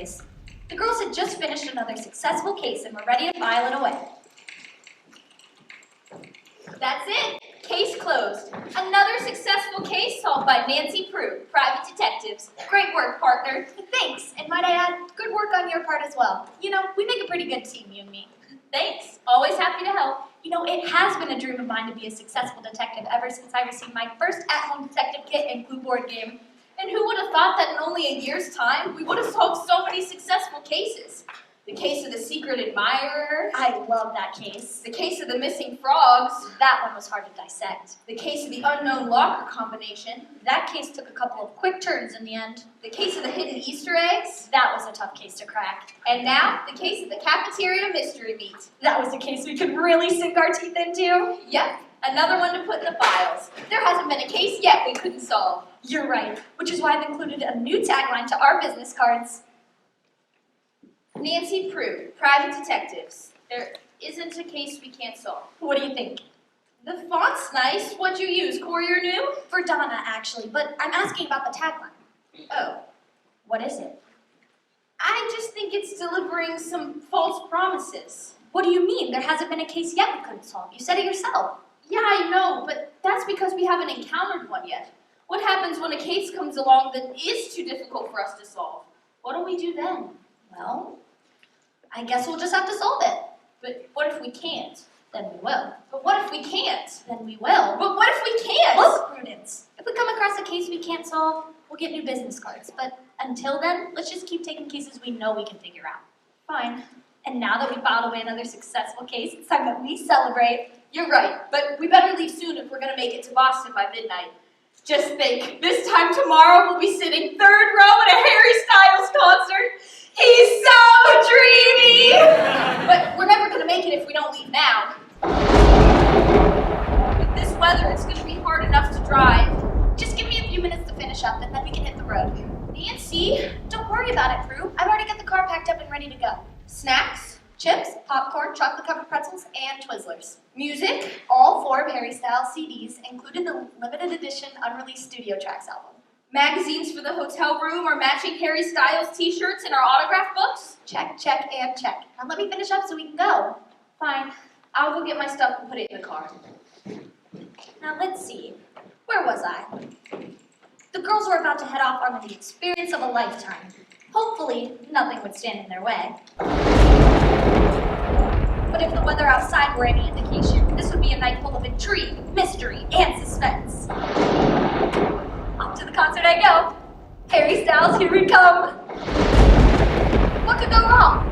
place. The girls had just finished another successful case and were ready to file it away. That's it. Case closed. Another successful case solved by Nancy Prudence, private detectives. Great work, partner. Thanks, and might I add, good work on your part as well. You know, we make a pretty good team, you and me. Thanks. Always happy to help. You know, it has been a dream of mine to be a successful detective ever since I received my first at-home detective kit and clue board game. And who would have thought that in only a year's time, we would have solved so many successful cases? The case of the secret admirer. I love that case. The case of the missing frogs. That one was hard to dissect. The case of the unknown locker combination. That case took a couple of quick turns in the end. The case of the hidden Easter eggs. That was a tough case to crack. And now, the case of the cafeteria mystery meat. That was a case we could really sink our teeth into. Yep, another one to put in the files. There hasn't been a case yet we couldn't solve. You're right, which is why I've included a new tagline to our business cards. Nancy Prudence, private detectives. There isn't a case we can't solve. What do you think? The font's nice. What'd you use, Courier New? For Donna, actually, but I'm asking about the tagline. Oh. What is it? I just think it's delivering some false promises. What do you mean? There hasn't been a case yet we couldn't solve. You said it yourself. Yeah, I know, but that's because we haven't encountered one yet. What happens when a case comes along that is too difficult for us to solve? What do we do then? Well, I guess we'll just have to solve it. But what if we can't? Then we will. But what if we can't? Then we will. But what if we can't? Look, Prudence, if we come across a case we can't solve, we'll get new business cards. But until then, let's just keep taking cases we know we can figure out. Fine. And now that we filed away another successful case, it's time that we celebrate. You're right, but we better leave soon if we're going to make it to Boston by midnight. Just think, this time tomorrow we'll be sitting third row at a Harry Styles concert. He's so dreamy! But we're never going to make it if we don't leave now. With this weather, it's going to be hard enough to drive. Just give me a few minutes to finish up, and then we can hit the road. Nancy? Don't worry about it, Prue. I've already got the car packed up and ready to go. Snacks? Chips, popcorn, chocolate-covered pretzels, and Twizzlers. Music? All 4 of Harry Styles CDs, including the limited edition unreleased studio tracks album. Magazines for the hotel room, our matching Harry Styles t-shirts, and our autograph books? Check, check, and check. Now let me finish up so we can go. Fine. I'll go get my stuff and put it in the car. Now let's see. Where was I? The girls were about to head off on the experience of a lifetime. Hopefully, nothing would stand in their way. But if the weather outside were any indication, this would be a night full of intrigue, mystery, and suspense. Off to the concert I go. Harry Styles, here we come. What could go wrong?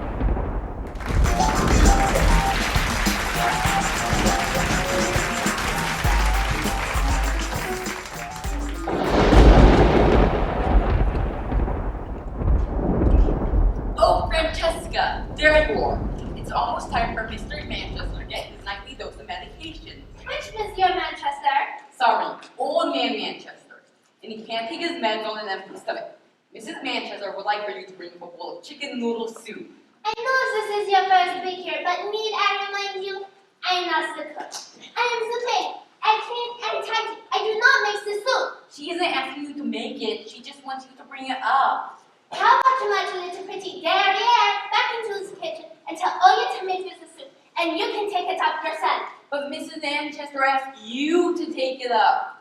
Oh, Francesca, there you are. It's almost time for Mr. Manchester to get his nightly dose of medication. Which Monsieur Manchester? Sorry, old man Manchester. And he can't take his meds on an empty stomach. Mrs. Manchester would like for you to bring him a bowl of chicken noodle soup. I know this is your first week here, but need I remind you, I am not the cook. I am the maid. I clean and tidy. I do not mix the soup. She isn't asking you to make it. She just wants you to bring it up. How about you, my little pretty derriere, back into the kitchen and tell Oya to make you the soup, and you can take it up yourself. But Mrs. Manchester asked you to take it up.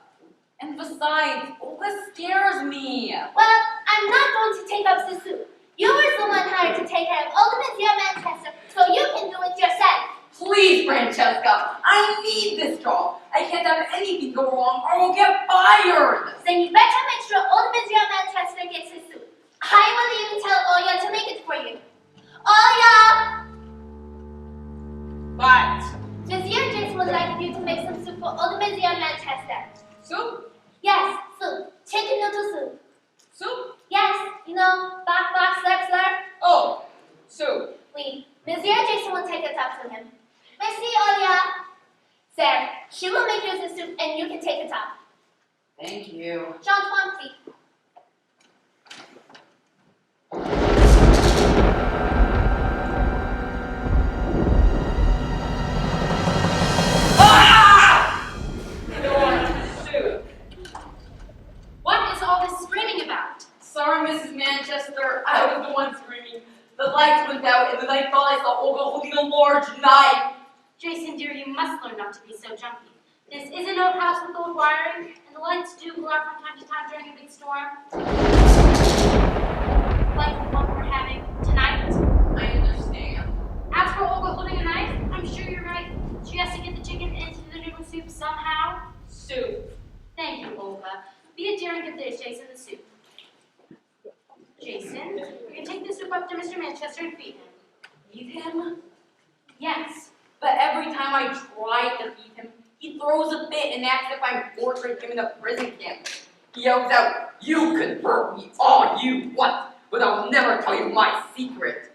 And besides, Olga scares me. Well, I'm not going to take up the soup. You were the one hired to take care of old Monsieur Manchester, so you can do it yourself. Please, Francesca, I need this job. I can't have anything go wrong or I'll get fired. Then you better make sure old Monsieur Manchester gets his soup. I will even tell Oya to make it for you. Oya! What? Monsieur James would like you to make some soup for old Monsieur Manchester. Soup? Yes, soup. Chicken noodle soup. Soup? Yes, you know, box, sir. Oh, soup. Oui. Monsieur Jason will take it up to him. Merci, Oya. Sir, she will make you the soup and you can take it up. Thank you. Jean-Antoine, please. What is all this screaming about? Sorry, Mrs. Manchester. I was the one screaming This is an old house with old wiring, and the lights do go out from time to time during a big storm. Like the one we're having tonight. I understand. As for Olga holding a knife, I'm sure you're right. She has to get the chicken into the noodle soup somehow. Soup. Thank you, Olga. Be a dear and give this Jason the soup. Jason, you can take the soup up to Mr. Manchester and feed him. Feed him? Yes. But every time I try to feed him, he throws a fit and acts as if I'm torturing him in a prison camp. He yells out, "You can hurt me all you want, but I'll never tell you my secret."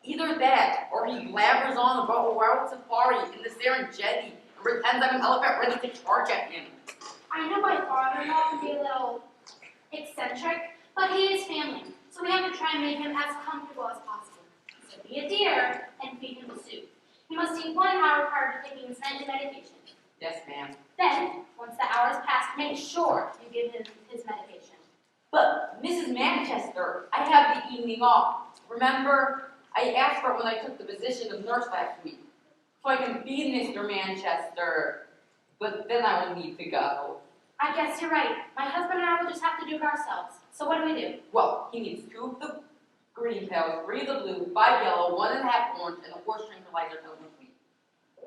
Either that, or he blabbers on about a wild safari in the Serengeti and pretends I'm an elephant ready to charge at him. I know my father-in-law can be a little eccentric, but he is family, so we have to try and make him as comfortable as possible. So be a dear and feed him the soup. He must eat 1 hour prior to taking his nightly medication. Yes, ma'am. Then, once the hour has passed, make sure you give him his medication. But, Mrs. Manchester, I have the evening off. Remember, I asked for it when I took the position of nurse last week, so I can feed Mr. Manchester, but then I will need to go. I guess you're right. My husband and I will just have to do it ourselves. So what do we do? Well, he needs 2 of the green pills, 3 of the blue, 5 yellow, 1.5 orange, and a horse tranquilizer pill in between.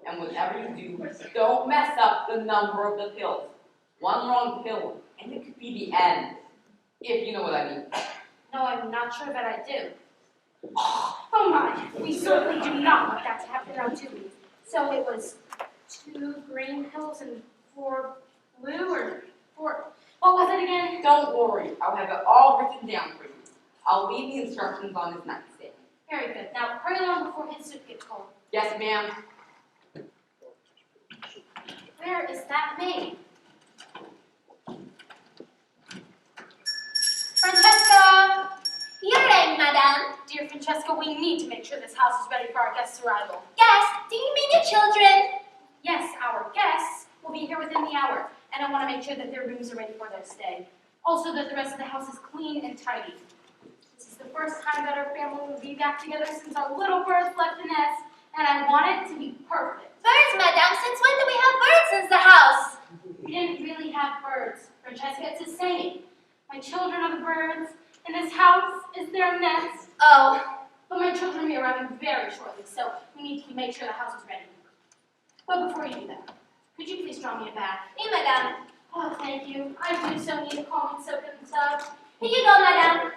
And whatever you do, don't mess up the number of the pills. 1 wrong pill, and it could be the end. If you know what I mean. No, I'm not sure that I do. Oh my, we certainly do not want that to happen around 2 weeks. So it was 2 green pills and 4 blue, or 4, what was it again? Don't worry, I'll have it all written down for you. I'll leave the instructions on his nightstand. Very good. Now hurry along before his soup gets cold. Yes, ma'am. Where is that maid? Francesca! Here I am, madame. Dear Francesca, we need to make sure this house is ready for our guests' arrival. Yes, do you mean the children? Yes, our guests will be here within the hour, and I want to make sure that their rooms are ready for their stay. Also, that the rest of the house is clean and tidy. This is the first time that our family will be back together since our little birds left the nest, and I want it to be perfect. Birds, madame. Since when do we have birds in the house? We didn't really have birds, Francesca. It's a saying. My children are the birds, and this house is their nest. Oh, But my children will be arriving very shortly, so we need to make sure the house is ready. But before you do that, could you please draw me a bath? oui, madame. Oh, thank you. I do so need a calming soak in the tub. Here you go, madame.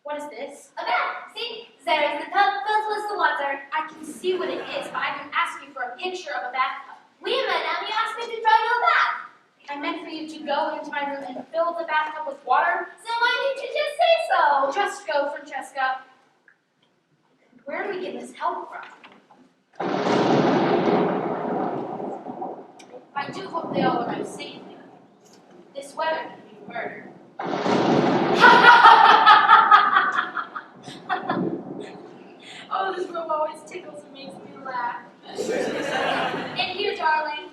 What is this? A bath. See? There is the tub filled with the water. I can see what it is, but I didn't ask you for a picture of a bathtub. Oui, madame. You asked me to draw you a bath. I meant for you to go into my room and fill the bathtub with water. So why didn't you just say so? Just go, Francesca. Where do we get this help from? I do hope they all arrive safely. This weather can be murder. Oh, this room always tickles and makes me laugh. In here, darling.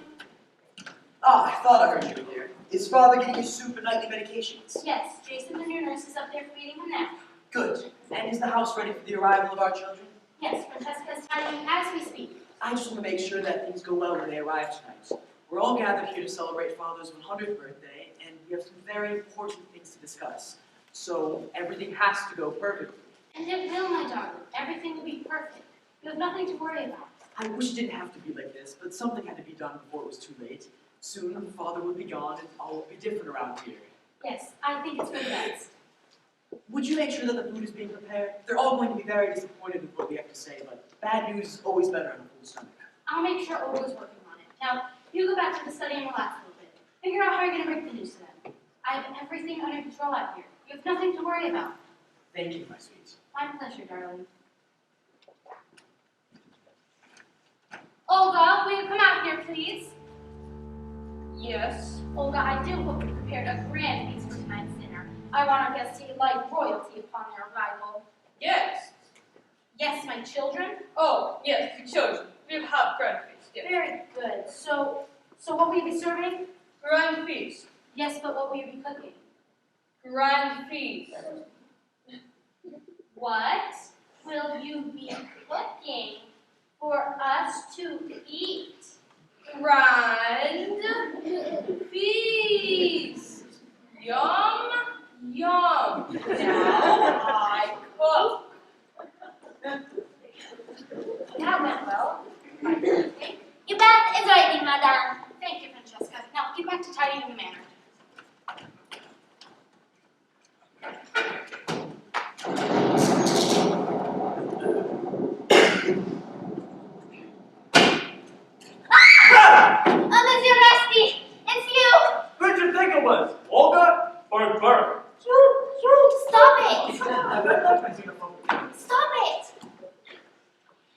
Ah, I thought I heard you in here. Is Father getting you soup and nightly medications? Yes, Jason, the new nurse, is up there feeding him now. Good. And is the house ready for the arrival of our children? Yes, Francesca is tidying as we speak. I just want to make sure that things go well when they arrive tonight. We're all gathered here to celebrate Father's 100th birthday, and we have some very important things to discuss. So everything has to go perfectly. And it will, my darling. Everything will be perfect. You have nothing to worry about. I wish it didn't have to be like this, but something had to be done before it was too late. Soon, Father will be gone, and all will be different around here. Yes, I think it's for the best. Would you make sure that the food is being prepared? They're all going to be very disappointed with what we have to say, but bad news is always better on a full stomach. I'll make sure Olga's working on it. Now, you go back to the study and relax a little bit. Figure out how you're going to break the news to them. I have everything under control out here. You have nothing to worry about. Thank you, my sweet. My pleasure, darling. Olga, will you come out here, please? Yes. Olga, I do hope you prepared a grand feast for tonight's dinner. I want our guests to eat like royalty upon their arrival. Yes. Yes, my children? Oh, yes, the children. We have grand feast. Yes. Very good. So what will you be serving? Grand feast. Yes, but what will you be cooking? Grand feast. What will you be cooking for us to eat? Grand feast. Yum, yum. Now I cook. That went well. Your bath is ready, madame. Thank you, Francesca. Now get back to tidying the manor. Monsieur Rusty, it's you. Who'd you think it was? Olga or Bert? Stop it. Stop it.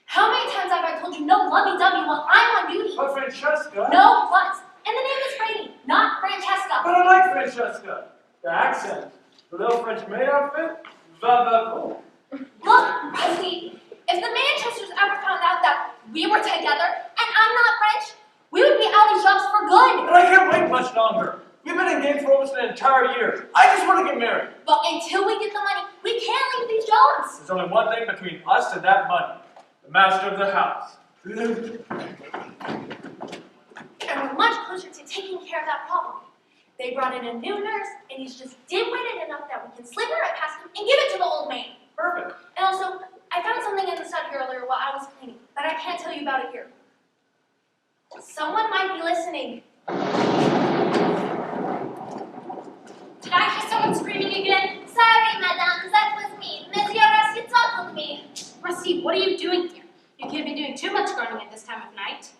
How many times have I told you no lovey-dovey while I'm on duty? But Francesca. No, what? And the name is Brady, not Francesca. But I like Francesca. The accent, the little French maid outfit. Va. Look, Rusty, if the Manchesters ever found out that we were together and I'm not French, we would be out of jobs for good. But I can't wait much longer. We've been engaged for almost an entire year. I just want to get married. But until we get the money, we can't leave these jobs. There's only one thing between us and that money. The master of the house. And we're much closer to taking care of that problem. They brought in a new nurse, and he's just dim-witted enough that we can slip her right past him and give it to the old man. Perfect. And also, I found something in the study earlier while I was cleaning, but I can't tell you about it here. Someone might be listening. Did I hear someone screaming again? Sorry, madame, that was me. Monsieur Rusty tackled me. Rusty, what are you doing here? You can't be doing too much gardening at this time of night.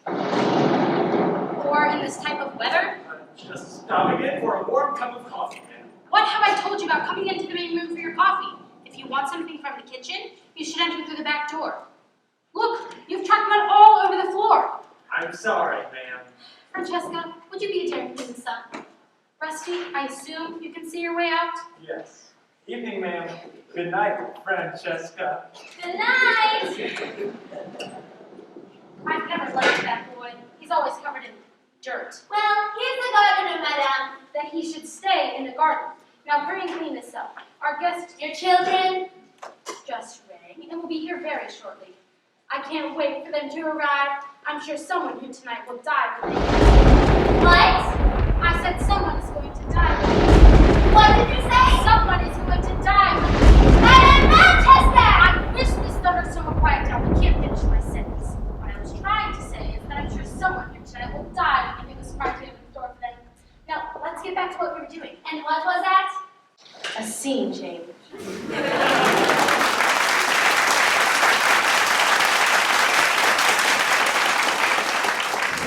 Or in this type of weather. I'm just stopping in for a warm cup of coffee, man. What have I told you about coming into the main room for your coffee? If you want something from the kitchen, you should enter through the back door. Look, you've tracked mud all over the floor. I'm sorry, ma'am. Francesca, would you be a dear and clean this up? Rusty, I assume you can see your way out? Yes. Evening, ma'am. Good night, Francesca. Good night. I've never liked that boy. He's always covered in dirt. Well, here's the gardener, madame. That he should stay in the garden. Now hurry and clean this up. Our guest Your children. just rang and will be here very shortly. I can't wait for them to arrive. I'm sure someone here tonight will die when they What? I said someone is going to die when they What did you say? Someone is going to die when they Madame Manchester! I wish this thunderstorm would quiet down. I can't finish my sentence. What I was trying to say is that I'm sure someone here tonight will die when they give us party in store for them. Now, let's get back to what we were doing. And what was that? A scene change.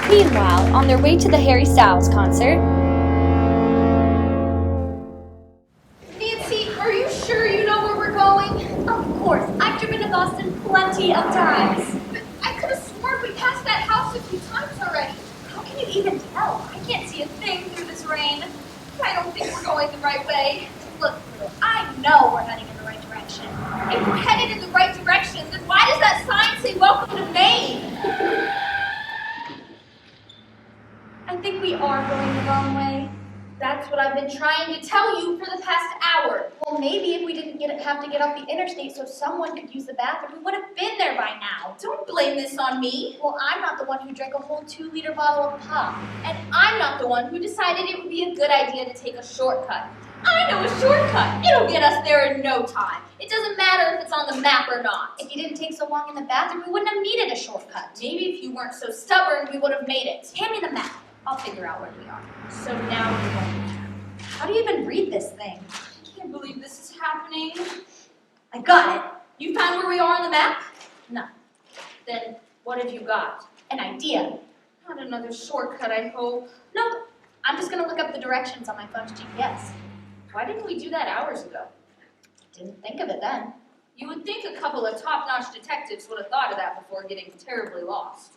Meanwhile, on their way to the Harry Styles concert, Nancy, are you sure you know where we're going? of course, I've driven to Boston plenty of times. I could have sworn we passed that house a few times already. How can you even tell? I can't see a thing through this rain. I don't think we're going the right way. Look, I know we're heading in the right direction. If we're headed in the right direction, then why does that sign say welcome to Maine? I think we are going the wrong way. That's what I've been trying to tell you for the past hour. Well, maybe if we didn't have to get off the interstate so someone could use the bathroom, we would have been there by now. Don't blame this on me. Well, I'm not the one who drank a whole 2-liter bottle of pop. And I'm not the one who decided it would be a good idea to take a shortcut. I know a shortcut. It'll get us there in no time. It doesn't matter if it's on the map or not. If you didn't take so long in the bathroom, we wouldn't have needed a shortcut. Maybe if you weren't so stubborn, we would have made it. Hand me the map. I'll figure out where we are. So now we're going. How do you even read this thing? I can't believe this is happening. I got it. You found where we are on the map? No. Then what have you got? An idea. Not another shortcut, I hope. No, I'm just gonna look up the directions on my phone's GPS. Why didn't we do that hours ago? Didn't think of it then. You would think a couple of top-notch detectives would have thought of that before getting terribly lost.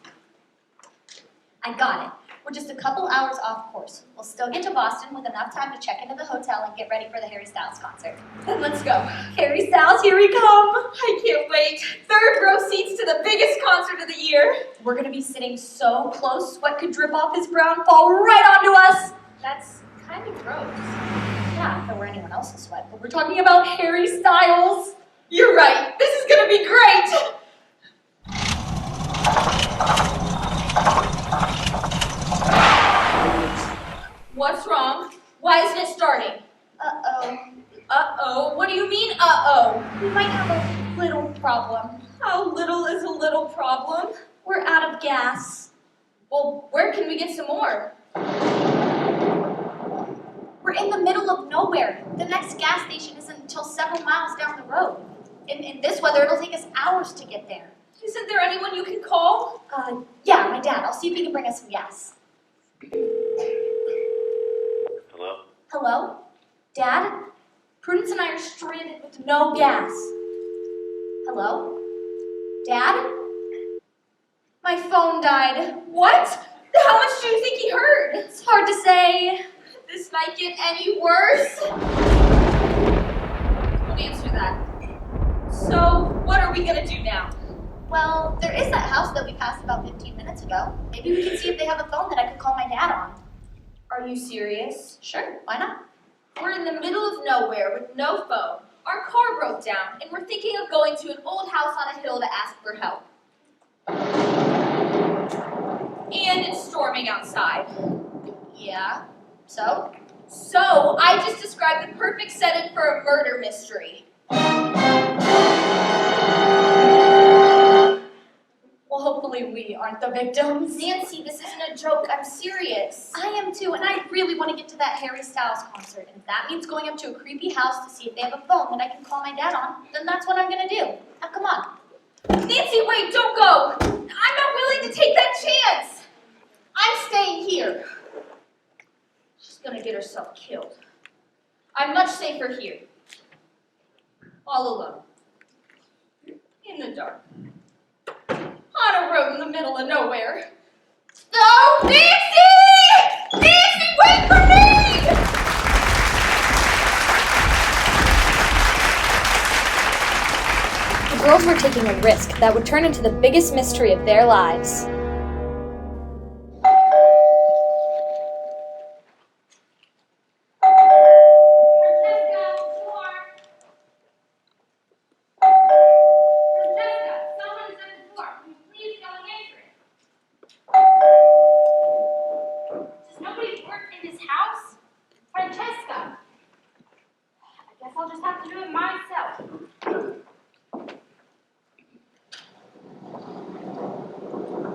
I got it. We're just a couple hours off course. We'll still get to Boston with enough time to check into the hotel and get ready for the Harry Styles concert. Then let's go. Harry Styles, here we come! I can't wait. 3rd row seats to the biggest concert of the year. We're gonna be sitting so close, sweat could drip off his brow and fall right onto us. That's kind of gross. Yeah, if it were anyone else's sweat, but we're talking about Harry Styles. You're right. This is gonna be great. What's wrong? Why isn't it starting? Uh-oh. Uh-oh, what do you mean, uh-oh? We might have a little problem. How little is a little problem? We're out of gas. Well, where can we get some more? We're in the middle of nowhere. The next gas station isn't until several miles down the road. In this weather, it'll take us hours to get there. Isn't there anyone you can call? Yeah, my dad. I'll see if he can bring us some gas. Hello? Hello? Dad? Prudence and I are stranded with no gas. Hello? Dad? My phone died. What? How much do you think he heard? It's hard to say. This might get any worse. Don't answer that. So, what are we gonna do now? Well, there is that house that we passed about 15 minutes ago. Maybe we can see if they have a phone that I could call my dad on. Are you serious? Sure, why not? We're in the middle of nowhere with no phone. Our car broke down, and we're thinking of going to an old house on a hill to ask for help. And it's storming outside. Yeah, so? So, I just described the perfect setting for a murder mystery. Well, hopefully we aren't the victims. Nancy, this isn't a joke. I'm serious. I am too, and I really want to get to that Harry Styles concert. And if that means going up to a creepy house to see if they have a phone that I can call my dad on, then that's what I'm going to do. Now, come on. Nancy, wait, don't go. I'm not willing to take that chance. I'm staying here. She's going to get herself killed. I'm much safer here. All alone. In the dark. On a road in the middle of nowhere. No! Nancy! Nancy, wait for me! The girls were taking a risk that would turn into the biggest mystery of their lives.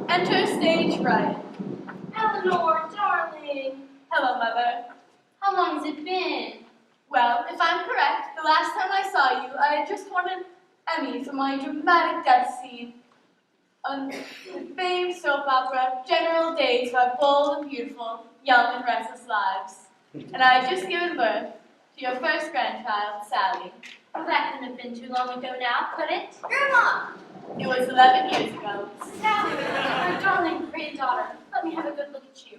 Enter stage right. Eleanor, darling. Hello, Mother. How long has it been? Well, if I'm correct, the last time I saw you, I had just won an Emmy for my dramatic death scene on the famed soap opera General Days of Our Bold and Beautiful, Young and Restless Lives. And I had just given birth to your first grandchild, Sally. Well, that couldn't have been too long ago now, could it? Grandma! It was 11 years ago. Sally, our darling granddaughter, let me have a good look at you.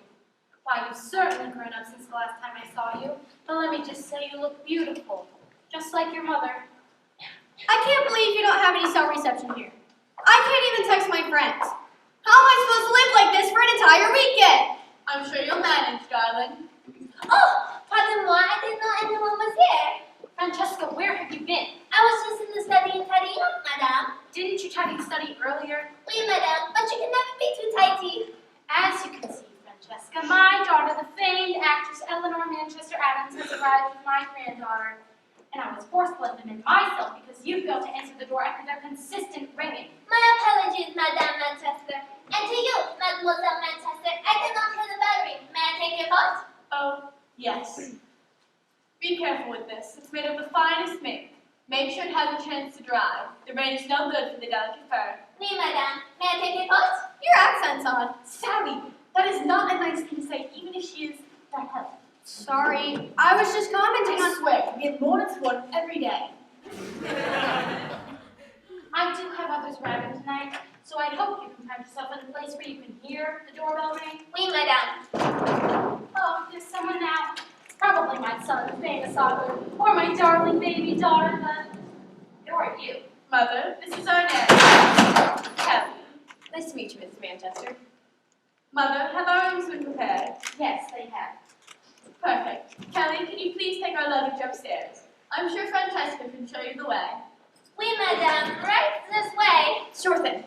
Why, you've certainly grown up since the last time I saw you, but let me just say you look beautiful, just like your mother. I can't believe you don't have any cell reception here. I can't even text my friends. How am I supposed to live like this for an entire weekend? I'm sure you'll manage, darling. Oh, pardon-moi, I didn't know anyone was here. Francesca, where have you been? I was just in the study and tidying up, madame. Didn't you try to study earlier? Oui, madame, but you can never be too tidy. As you can see, Francesca, my daughter, the famed actress Eleanor Manchester Adams, has arrived with my granddaughter. And I was forced to let them in myself because you failed to answer the door after their consistent ringing. My apologies, Madame Manchester. And to you, Mademoiselle Manchester, I did not hear the bell ring. May I take your coat? Oh, yes. Be careful with this. It's made of the finest mink. Make sure it has a chance to dry. The rain is no good for the delicate fur. Oui, madame. May I take your coat? Your accent's odd. Sally, that is not a nice thing to say, even if she is the help. Sorry, I was just commenting I on... swear, we get more than one every day. I do have others arriving tonight, so I hope you can find yourself in a place where you can hear the doorbell ring. Oui, madame. Oh, there's someone now. It's probably my son, the famous author, or my darling baby daughter, but who are you? Mother, this is our nanny, Kelly. Nice to meet you, Mrs. Manchester. Mother, have our rooms been prepared? Yes, they have. Perfect. Kelly, can you please take our luggage upstairs? I'm sure Francesca can show you the way. Oui, madame. Right this way. Sure thing.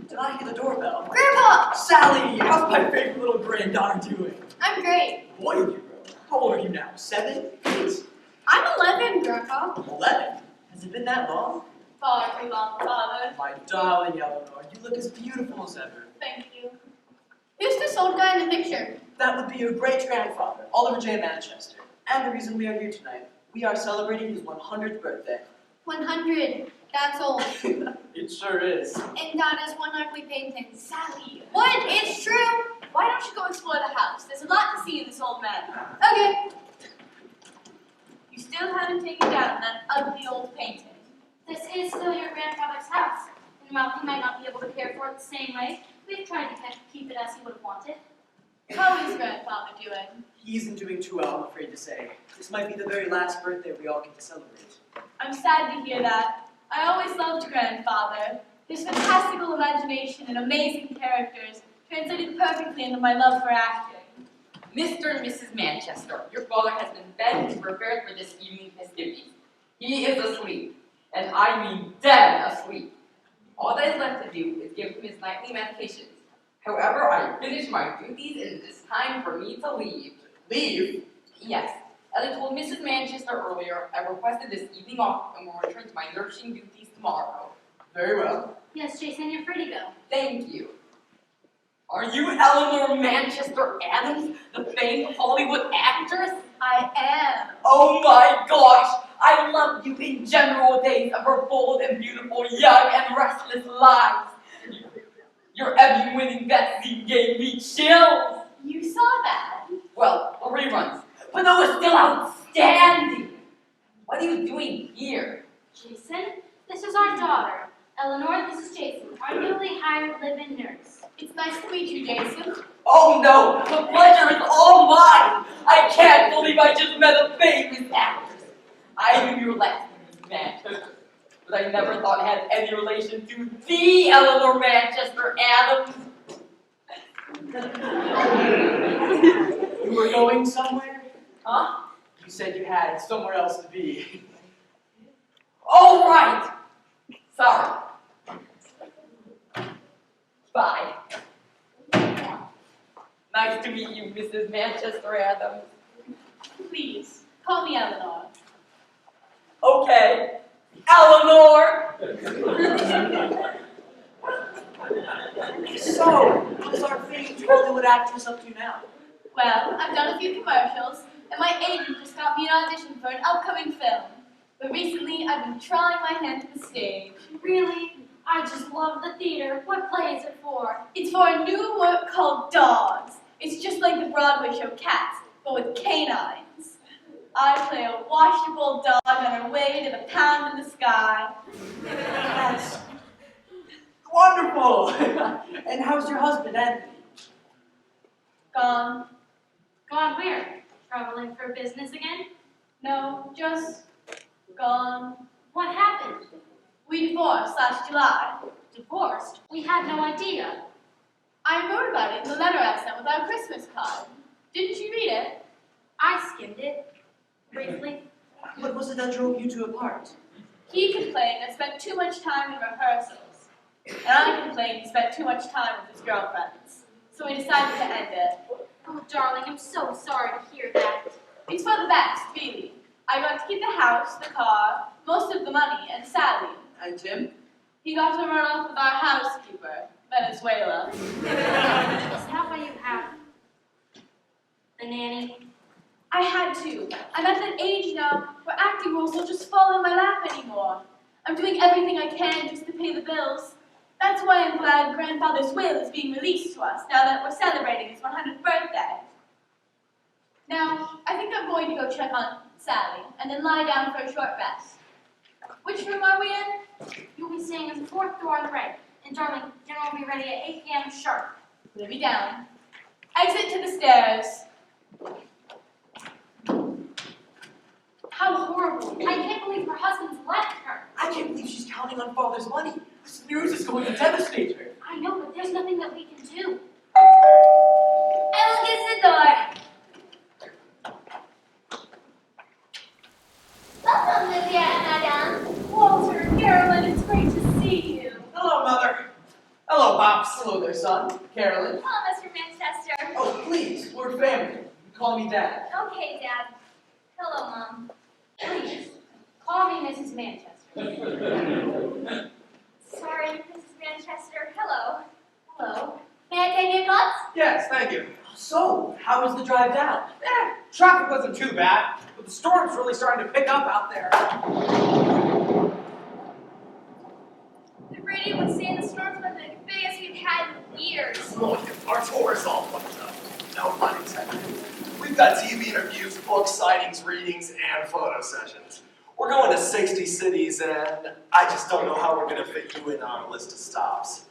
Did I hear the doorbell? Grandpa! Sally, how's my favorite little granddaughter doing? I'm great. Boy, did you grow. How old are you now? 7? 8? I'm 11, Grandpa. 11? Has it been that long? Far too long, Father. My darling Eleanor, you look as beautiful as ever. Thank you. Who's this old guy in the picture? That would be your great-grandfather, Oliver J. Manchester. And the reason we are here tonight. We are celebrating his 100th birthday. 100. That's old. It sure is. And Donna's one ugly painting. Sally. What? It's true. Why don't you go explore the house? There's a lot to see in this old man. Okay. You still haven't taken down that ugly old painting. This is still your grandfather's house, and while he might not be able to care for it the same way, we've tried to keep it as he would have wanted. How is grandfather doing? He isn't doing too well, I'm afraid to say. This might be the very last birthday we all get to celebrate. I'm sad to hear that. I always loved grandfather. His fantastical imagination and amazing characters translated perfectly into my love for acting. Mr. and Mrs. Manchester, your father has been fed and prepared for this evening's festivities. He is asleep, and I mean dead asleep. All that is left to do is give him his nightly medications. However, I finished my duties and it is time for me to leave. Leave? Yes, as I told Mrs. Manchester earlier, I requested this evening off and will return to my nursing duties tomorrow. Very well. Yes, Jason, you're free to go. Thank you. Are you Eleanor Manchester Adams, the famed Hollywood actress? I am. Oh my gosh! I loved you in general days of her bold and beautiful, young and restless lives. Your Emmy-winning vet scene gave me chills. You saw that? Well, the reruns, but that was still outstanding. What are you doing here? Jason, this is our daughter. Eleanor, this is Jason, our newly hired live-in nurse. It's nice to meet you, Jason. Oh no, the pleasure is all mine. I can't believe I just met a famous actress. I knew your last name was Manchester, but I never thought it had any relation to the Eleanor Manchester Adams. You were going somewhere? Huh? You said you had somewhere else to be. All right. Sorry. Bye. Nice to meet you, Mrs. Manchester Adams. Please, call me Eleanor. Okay. Eleanor! So, what's our famed Hollywood actress up to now? Well, I've done a few commercials, and my agent just got me an audition for an upcoming film. But recently, I've been trying my hand at the stage. Really? I just love the theater. What play is it for? It's for a new work called Dogs. It's just like the Broadway show Cats, but with canines. I play a washable dog on her way to the pound in the sky. That's wonderful! And how's your husband, Anthony? Gone. Gone where? Traveling for business again? No, just gone. What happened? We divorced last July. Divorced? We had no idea. I wrote about it in the letter I sent with our Christmas card. Didn't you read it? I skimmed it. Briefly. What was it that drove you two apart? He complained I spent too much time in rehearsals. And I complained he spent too much time with his girlfriends. So we decided to end it. Oh, darling, I'm so sorry to hear that. It's for the best, really. I got to keep the house, the car, most of the money, and Sally. And Tim? He got to run off with our housekeeper, Venezuela. Is that why you have the nanny? I had to. I'm at that age now where acting roles don't just fall in my lap anymore. I'm doing everything I can just to pay the bills. That's why I'm glad Grandfather's will is being released to us now that we're celebrating his 100th birthday. Now, I think I'm going to go check on Sally and then lie down for a short rest. Which room are we in? You'll be staying in the 4th door on the right. And darling, dinner will be ready at 8 p.m. sharp. Put me down. Exit to the stairs. How horrible. I can't believe her husband's left her. I can't believe she's counting on Father's money. This news is going to devastate her. I know, but there's nothing that we can do. And look at the door. Welcome, Lydia and Madame. Walter, Carolyn, it's great to see you. Hello, Mother. Hello, Pops. Hello there, son, Carolyn. Hello, Mr. Manchester. Oh, please, we're family. You call me Dad. Okay, Dad. Hello, Mom. Please, call me Mrs. Manchester. Sorry, Mrs. Manchester. Hello. Hello. May I take your thoughts? Yes, thank you. So, how was the drive down? Traffic wasn't too bad, but the storm's really starting to pick up out there. The radio would say the storm's been the biggest we've had in years. Look, our tour is all fucked up. No pun intended. We've got TV interviews, book sightings, readings, and photo sessions. We're going to 60 cities, and I just don't know how we're going to fit you in on a list of stops.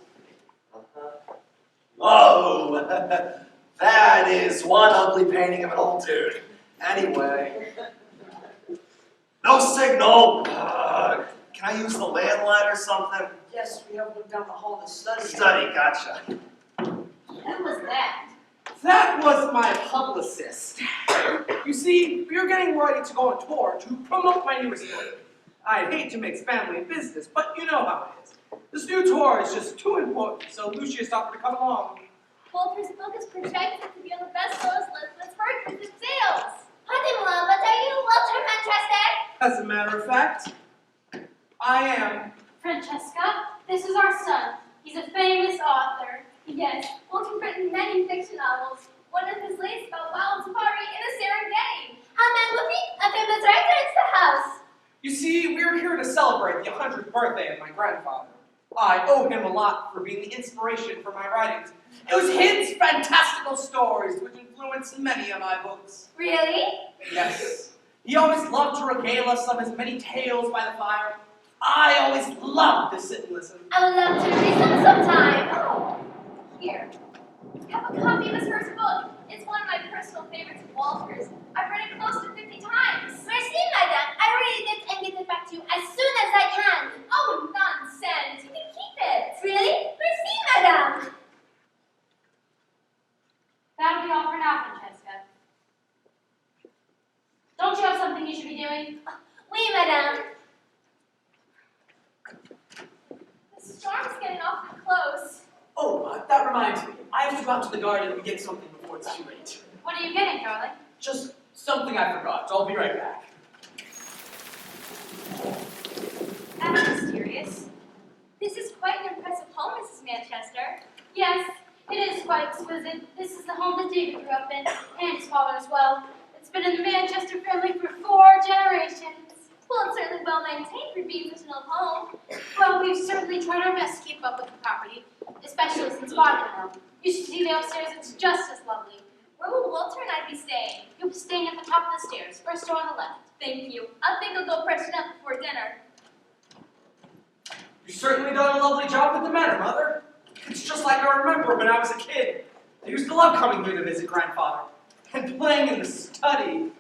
Oh, that is one ugly painting of an old dude. Anyway, no signal. Can I use the landline or something? Yes, we have one down the hall in the study. Study, gotcha. Who was that? That was my publicist. You see, we are getting ready to go on tour to promote my newest book. I hate to mix family and business, but you know how it is. This new tour is just too important, so Lucius offered to come along. Walter's book is projected to be on the bestsellers list with records in sales. Pardon, but are you Walter Manchester? As a matter of fact, I am. Francesca, this is our son. He's a famous author. Yes, Walter's written many fiction novels. One of his latest about wild safari in a Serengeti. How magnifique! A famous writer is the house. You see, we are here to celebrate the 100th birthday of my grandfather. I owe him a lot for being the inspiration for my writings. It was his fantastical stories which influenced many of my books. Really? Yes. He always loved to regale us of his many tales by the fire. I always loved to sit and listen. I would love to read them sometime. Oh, here. Have a copy of his first book. It's one of my personal favorites of Walter's. I've read it close to 50 times. Merci, madame. I read it and get it back to you as soon as I can. Oh, nonsense. You can keep it. Really? Merci, madame. That'll be all for now, Francesca. Don't you have something you should be doing? Oui, madame. The storm's getting awfully close. Oh, that reminds me. I have to go out to the garden and get something before it's too late. What are you getting, Charlie? Just something I forgot. I'll be right back. That's mysterious. This is quite an impressive home, Mrs. Manchester. Yes, it is quite exquisite. This is the home that David grew up in, and his father as well. It's been in the Manchester family for 4 generations. Well, it's certainly well maintained for being such an old home. Well, we've certainly tried our best to keep up with the property, especially since buying the home. You should see the upstairs, it's just as lovely. Where will Walter and I be staying? You'll be staying at the top of the stairs, first door on the left. Thank you. I think I'll go freshen up before dinner. You've certainly done a lovely job with the manor, Mother. It's just like I remember when I was a kid. I used to love coming here to visit Grandfather and playing in the study.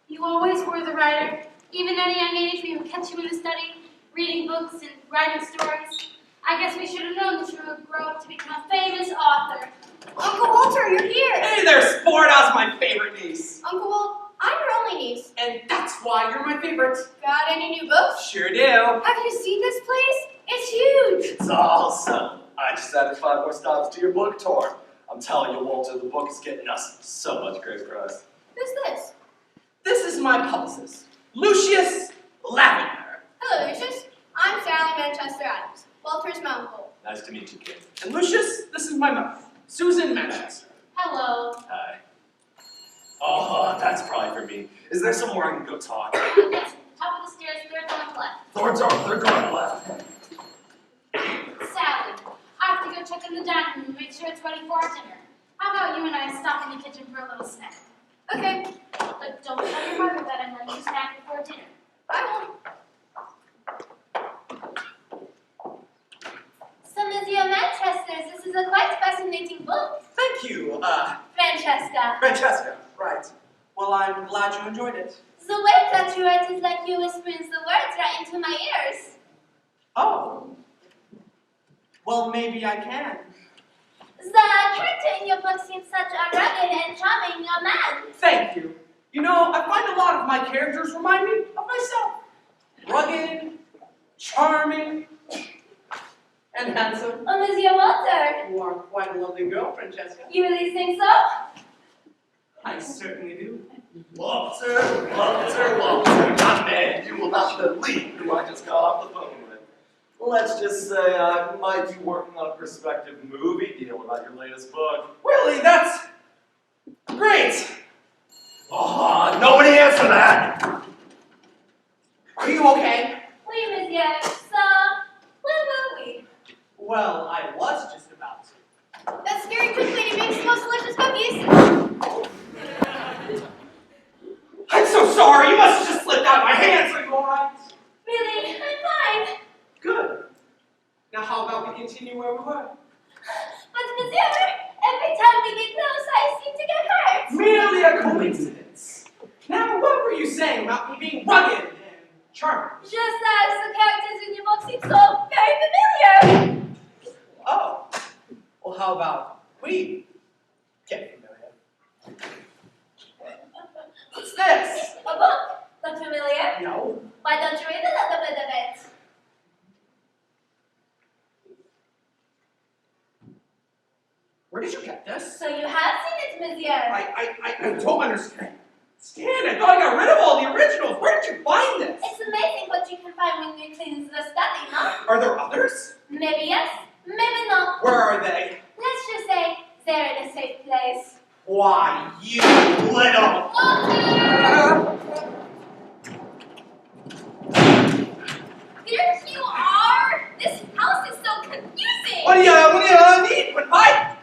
You always were the writer. Even at a young age, we would catch you in the study, reading books and writing stories. I guess we should have known that you would grow up to become a famous author. Uncle Walter, you're here. Hey there, Sport! How's my favorite niece? Uncle Walt, I'm your only niece. And that's why you're my favorite. Got any new books? Sure do. Have you seen this place? It's huge. It's awesome. I just added 5 more stops to your book tour. I'm telling you, Walter, the book is getting us so much great press. Who's this? This is my publicist, Lucius Lavender. Hello, Lucius. I'm Sally Manchester Adams, Walter's my uncle. Nice to meet you, kid. And Lucius, this is my mother, Susan Manchester. Hello. Hi. Oh, that's probably for me. Is there somewhere I can go talk? Yes, top of the stairs, third door on the left. Third door on the left. Sally, I have to go check in the dining room and make sure it's ready for our dinner. How about you and I stop in the kitchen for a little snack? Okay, But don't tell your mother that I'm letting you snack before dinner. I won't. So, Monsieur Manchester, this is a quite fascinating book. Thank you, Francesca. Francesca. Right. Well, I'm glad you enjoyed it. The way that you write is like you whispering the words right into my ears. Oh. Well, maybe I can. The character in your book seems such a rugged and charming young man. Thank you. You know, I find a lot of my characters remind me of myself. Rugged, charming, And handsome. Oh, Monsieur Walter. You are quite a lovely girl, Francesca. You really think so? I certainly do. Walter, not man, you will not believe who I just got off the phone with. Let's just say I might be working on a prospective movie deal about your latest book. Really, that's great. Oh, nobody answer that! Are you okay? Oui, Monsieur. So, where were we? Well, I was just about to. That scary quick lady makes the most delicious cookies. I'm so sorry. You must have just slipped out of my hands. Are you all right? Really? I'm fine. Good. Now, how about we continue where we were? But, Monsieur, every time we get close, I seem to get hurt. Merely a coincidence. Now, what were you saying about me being rugged and charming? Just as the characters in your book seem so very familiar. Oh. Well, how about we get familiar? What's this? A book. Look familiar? No. Why don't you read a little bit of it? Where did you get this? So you have seen it, Monsieur. I don't understand. Stan, I thought I got rid of all the originals. Where did you find this? It's amazing what you can find when you clean the study, no? Are there others? Maybe yes, maybe no. Where are they? Let's just say they're in a safe place. Why, you little... Walter! Here you are! This house is so confusing! What do you need? What pipe?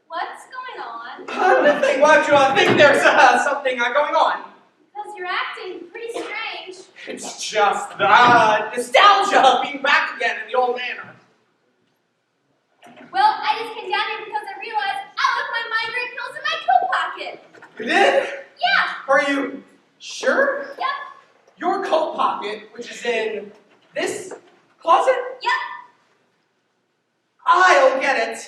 What's going on? Nothing. Why do you think there's something going on? Because you're acting pretty strange. It's just nostalgia of being back again in the old manor. Well, I just came down here because I realized I left my migraine pills in my coat pocket. You did? Yeah. Are you sure? Yep. Your coat pocket, which is in this closet? Yep. I'll get it.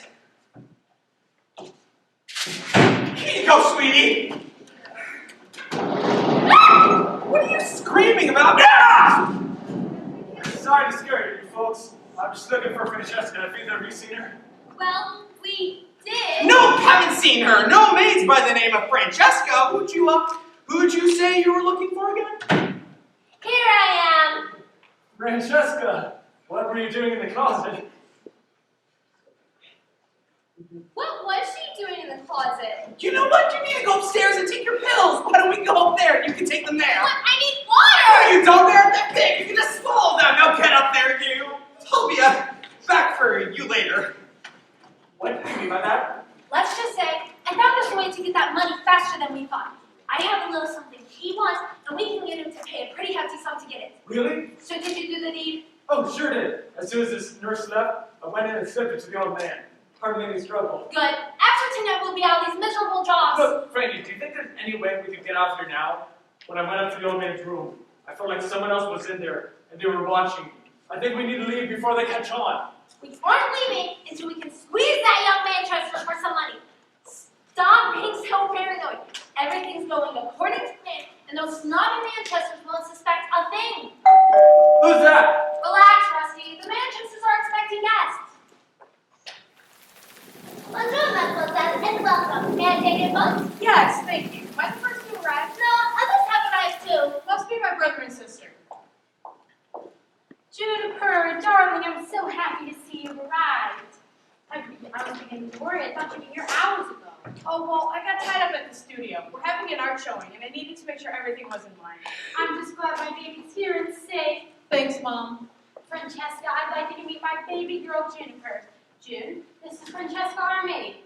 Here you go, sweetie. What are you screaming about? Ah! Sorry to scare you folks. I'm just looking for Francesca. Have either of you seen her? Well, we did. No, haven't seen her. No maids by the name of Francesca. Who'd you say you were looking for again? Here I am. Francesca, what were you doing in the closet? What was she doing in the closet? You know what? You need to go upstairs and take your pills. Why don't we go up there? You can take them there. What? I need water! You don't. They're big. You can just swallow them. Now get up there, you. I'll be back for you later. What do you mean by that? Let's just say I found us a way to get that money faster than we thought. I have a little something he wants, and we can get him to pay a pretty hefty sum to get it. Really? So did you do the deed? Oh, sure did. As soon as this nurse left, I went in and slipped it to the old man. Hardly any struggle. Good. After tonight, we'll be out of these miserable jobs. Look, Frankie, do you think there's any way we could get out of here now? When I went up to the old man's room, I felt like someone else was in there, and they were watching me. I think we need to leave before they catch on. We aren't leaving until we can squeeze that young Manchester for some money. Stop being so paranoid. Everything's going according to plan, and those snobby Manchesters won't suspect a thing. Who's that? Relax, Rusty. The Manchesters are expecting guests. Bonjour, mademoiselle, and welcome. May I take your book? Yes, thank you. Am I the first to arrive? No, others have arrived too. Must be my brother and sister. Juniper, darling, I'm so happy to see you arrived. I was beginning to worry. I thought you'd be here hours ago. Oh, well, I got tied up at the studio. We're having an art showing, and I needed to make sure everything was in line. I'm just glad my baby's here and safe. Thanks, Mom. Francesca, I'd like you to meet my baby girl, Juniper. June, this is Francesca, our maid.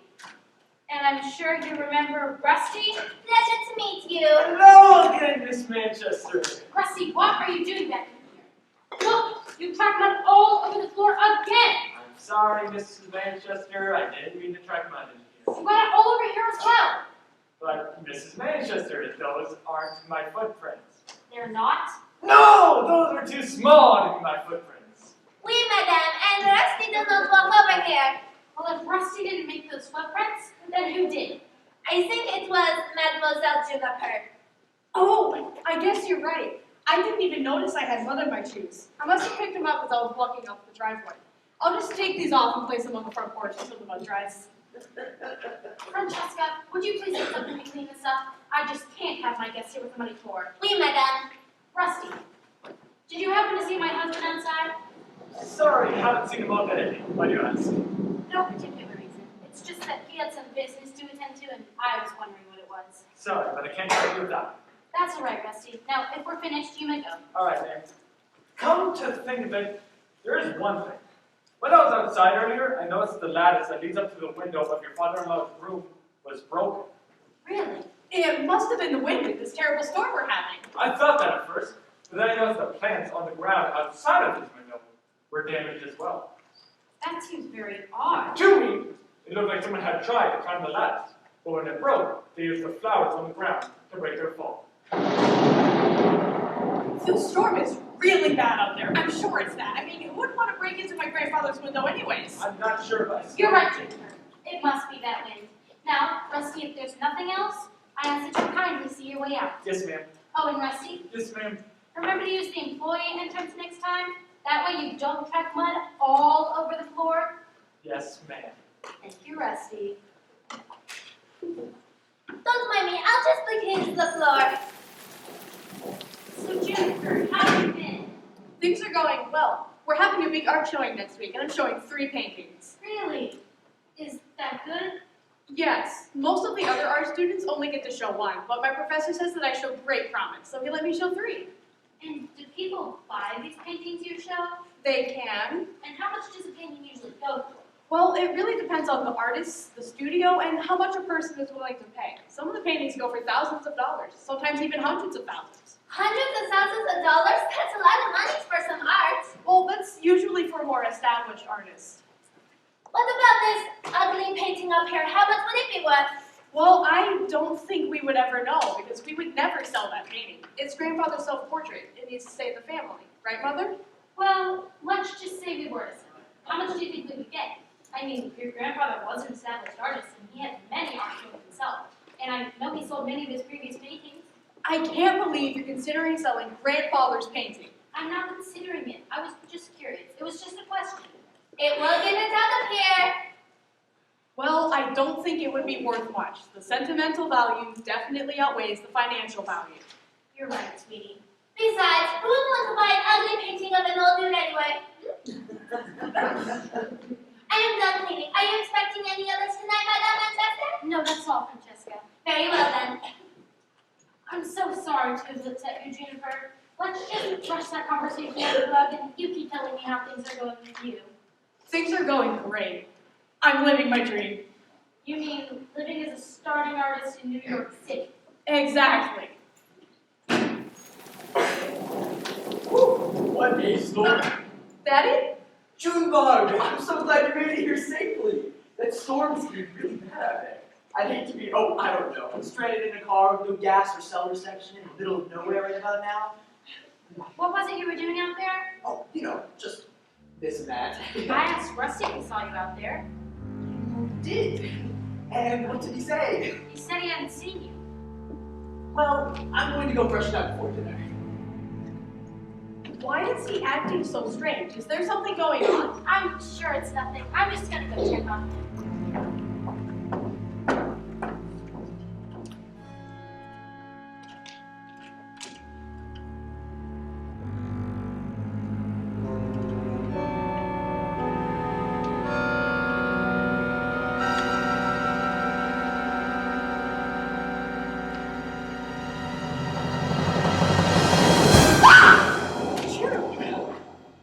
And I'm sure you remember Rusty? Pleasure to meet you. Hello again, Miss Manchester. Rusty, what are you doing back in here? Look, you tracked mud all over the floor again. I'm sorry, Mrs. Manchester. I didn't mean to track mud in here. You got it all over here as well. But, Mrs. Manchester, those aren't my footprints. They're not? No, those are too small to be my footprints. Oui, madame, and Rusty does not walk over here. Well, if Rusty didn't make those footprints, then who did? I think it was Mademoiselle Juniper. Oh, I guess you're right. I didn't even notice I had mud in my shoes. I must have picked them up as I was walking up the driveway. I'll just take these off and place them on the front porch until the mud dries. Francesca, would you please get something to clean this up? I just can't have my guests here with a muddy floor. Oui, madame. Rusty, did you happen to see my husband outside? Sorry, haven't seen him all day. Why do you ask? No particular reason. It's just that he had some business to attend to, and I was wondering what it was. Sorry, but I can't help you with that. That's all right, Rusty. Now, if we're finished, you may go. All right, then. Come to think of it, there is one thing. When I was outside earlier, I noticed the lattice that leads up to the window of your father-in-law's room was broken. Really? It must have been the wind in this terrible storm we're having. I thought that at first, but then I noticed the plants on the ground outside of his window were damaged as well. That seems very odd. To me, it looked like someone had tried to climb the lattice, but when it broke, they used the flowers on the ground to break their fall. The storm is really bad out there. I'm sure it's that. I mean, who would want to break into my grandfather's window anyways? I'm not sure if I You're right, Jennifer. It must be that wind. Now, Rusty, if there's nothing else, I ask that you kindly see your way out. Yes, ma'am. Oh, and Rusty, Yes, ma'am. remember to use the employee entrance next time? That way you don't track mud all over the floor. Yes, ma'am. Thank you, Rusty. Don't mind me, I'll just clean the floor. So, Jennifer, how have you been? Things are going well. We're having a big art showing next week, and I'm showing 3 paintings. Really? Is that good? Yes, most of the other art students only get to show 1, but my professor says that I show great promise, so he let me show 3. And do people buy these paintings you show? They can. And how much does a painting usually go for? Well, it really depends on the artist, the studio, and how much a person is willing to pay. Some of the paintings go for thousands of dollars, sometimes even hundreds of thousands. Hundreds of thousands of dollars? That's a lot of money for some art. Well, that's usually for more established artists. What about this ugly painting up here? How much would it be worth? Well, I don't think we would ever know, because we would never sell that painting. It's grandfather's self-portrait. It needs to stay in the family. Right, Mother? Well, let's just say we were to sell it. How much do you think we would get? I mean, your grandfather was an established artist, and he had many art shows himself. And I know he sold many of his previous paintings. I can't believe you're considering selling grandfather's painting. I'm not considering it. I was just curious. It was just a question. It will get us out of here. Well, I don't think it would be worth much. The sentimental value definitely outweighs the financial value. You're right, sweetie. Besides, who would want to buy an ugly painting of an old dude anyway? I am done cleaning. Are you expecting any others tonight, Madame Manchester? No, that's all, Francesca. Very well then. I'm so sorry to have upset you, Jennifer. Let's just brush that conversation under the rug, and you keep telling me how things are going with you. Things are going great. I'm living my dream. You mean living as a starting artist in New York City? Exactly. What a storm. Daddy? Junebug, I'm so glad you made it here safely. That storm's getting really bad out there. I'd hate to be, I don't know, stranded in a car with no gas or cell reception in the middle of nowhere right about now. What was it you were doing out there? Oh, just this and that. I asked Rusty if he saw you out there. Did. And what did he say? He said he hadn't seen you. Well, I'm going to go brush it up before dinner. Why is he acting so strange? Is there something going on? I'm sure it's nothing. I'm just gonna go check on him.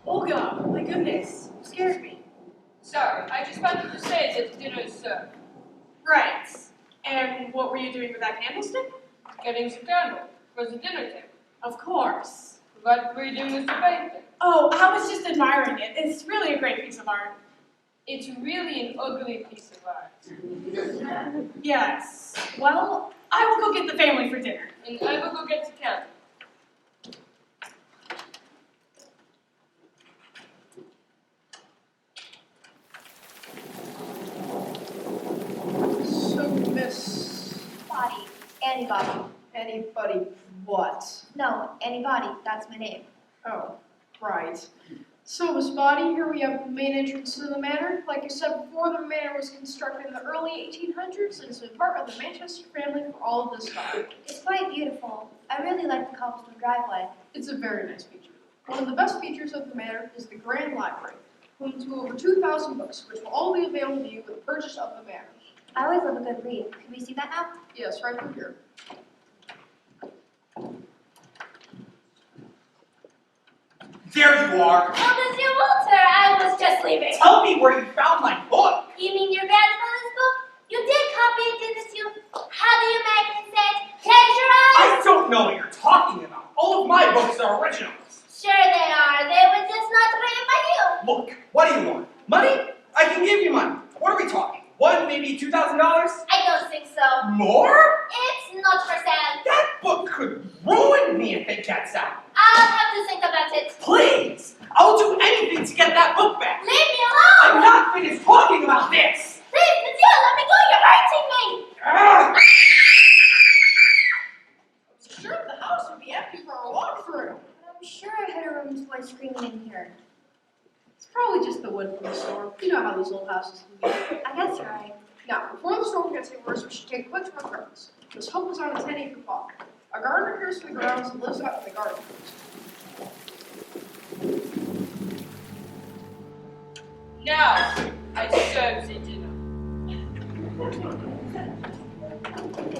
Olga, my goodness, you scared me. Sorry, I just wanted to say that dinner is served. Right. And what were you doing with that candlestick? Getting the candle for the dinner table. Of course. What were you doing with the painting? Oh, I was just admiring it. It's really a great piece of art. It's really an ugly piece of art. Yes. Well, I will go get the family for dinner. And I will go get the candle. So, Miss Body. Anybody. Anybody What? No, Annie Body, that's my name. Oh, right. So, Miss Body, here we have the main entrance to the manor. Like I said before, the manor was constructed in the early 1800s and has been part of the Manchester family for all of this time. It's quite beautiful. I really like the cobblestone driveway. It's a very nice feature. One of the best features of the manor is the Grand Library, home to over 2,000 books, which will all be available to you with the purchase of the manor. I always love a good read. Can we see that now? Yes, right through here. There you are. Oh, Monsieur Walter, I was just leaving. Tell me where you found my book. You mean your grandfather's book? You did copy it, didn't you? How do you make it say, close your eyes? I don't know what you're talking about. All of my books are originals. Sure they are. They were just not written by you. Look, what do you want? Money? I can give you money. What are we talking? $1, maybe $2,000? I don't think so. More? It's not for sale. That book could ruin me if it gets out. I'll have to think about it. Please! I'll do anything to get that book back. Leave me alone! I'm not finished talking about this! Please, Monsieur, let me go. You're hurting me. Ah! Sure, the house would be empty for a walkthrough. I'm sure I heard a room's voice screaming in here. It's probably just the wood from the storm. You know how these old houses can be. I guess you're right. Now, before the storm gets any worse, we should take a quick tour of gardens. This home is on a 10-acre farm. A gardener cares for the grounds and lives out in the garden. Now, I serve the dinner.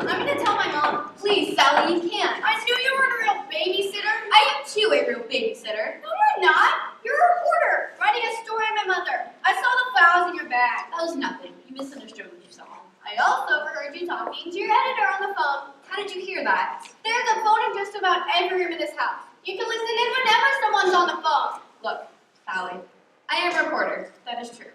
I'm gonna tell my mom. Please, Sally, you can't. I knew you weren't a real babysitter. I am too a real babysitter. No, you're not. You're a reporter, writing a story on my mother. I saw the files in your bag. That was nothing. You misunderstood what you saw. I also overheard you talking to your editor on the phone. How did you hear that? There's a phone in just about every room in this house. You can listen in whenever someone's on the phone. Look, Sally, I am a reporter. That is true.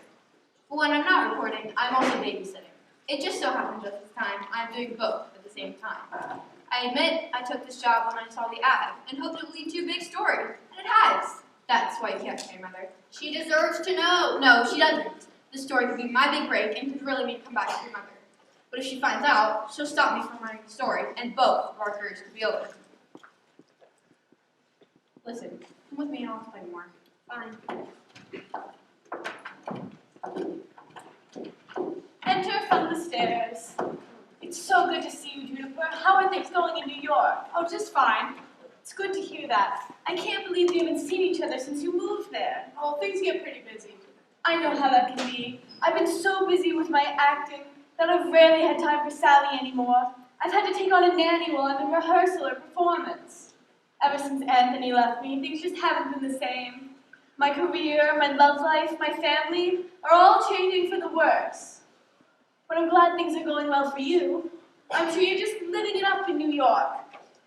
But when I'm not reporting, I'm also babysitting. It just so happens at this time I'm doing both at the same time. I admit I took this job when I saw the ad and hoped it would lead to a big story, and it has. That's why you can't tell your mother. She deserves to know. No, she doesn't. This story could be my big break and could really make me come back to your mother. But if she finds out, she'll stop me from writing the story, and both of our careers could be over. Listen, come with me and I'll explain more. Fine. Enter from the stairs. It's so good to see you, Juniper. How are things going in New York? Oh, just fine. It's good to hear that. I can't believe we haven't seen each other since you moved there. Oh, things get pretty busy. I know how that can be. I've been so busy with my acting that I've rarely had time for Sally anymore. I've had to take on a nanny while I'm in rehearsal or performance. Ever since Anthony left me, things just haven't been the same. My career, my love life, my family are all changing for the worse. But I'm glad things are going well for you. I'm sure you're just living it up in New York.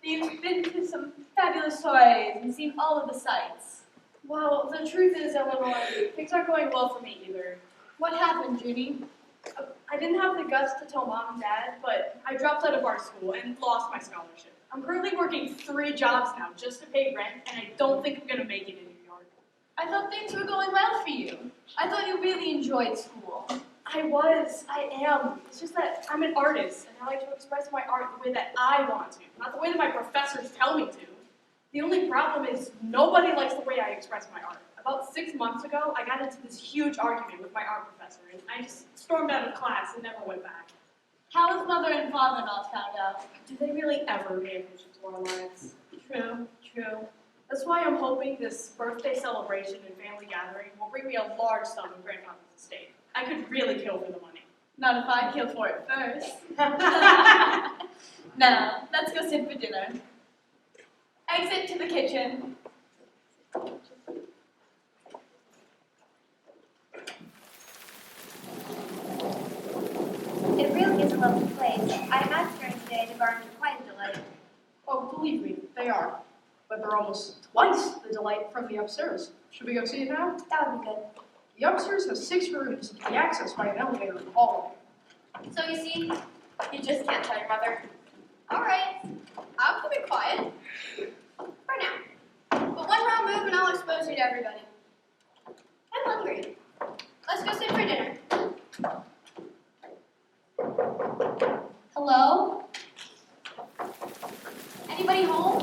You've been to some fabulous soirees and seen all of the sights. Well, the truth is, Eleanor, things aren't going well for me either. What happened, Judy? I didn't have the guts to tell Mom and Dad, but I dropped out of art school and lost my scholarship. I'm currently working 3 jobs now just to pay rent, and I don't think I'm going to make it in New York. I thought things were going well for you. I thought you really enjoyed school. I am. It's just that I'm an artist, and I like to express my art the way that I want to, not the way that my professors tell me to. The only problem is nobody likes the way I express my art. About 6 months ago, I got into this huge argument with my art professor, and I just stormed out of class and never went back. How has Mother and Father not found out? Do they really ever pay attention to our lives? True. That's why I'm hoping this birthday celebration and family gathering will bring me a large sum of grandfather's estate. I could really kill for the money. Not if I kill for it first. Now, let's go sit for dinner. Exit to the kitchen. It really is a lovely place. I imagine during the day the gardens are quite a delight. Oh, believe me, they are. But they're almost twice the delight from the upstairs. Should we go see it now? That would be good. The upstairs has 6 rooms and can be accessed by an elevator in the hallway. So you see, you just can't tell your mother. All right, I'll keep it quiet. For now. But one wrong move and I'll expose you to everybody. I'm hungry. Let's go sit for dinner. Hello? Anybody home?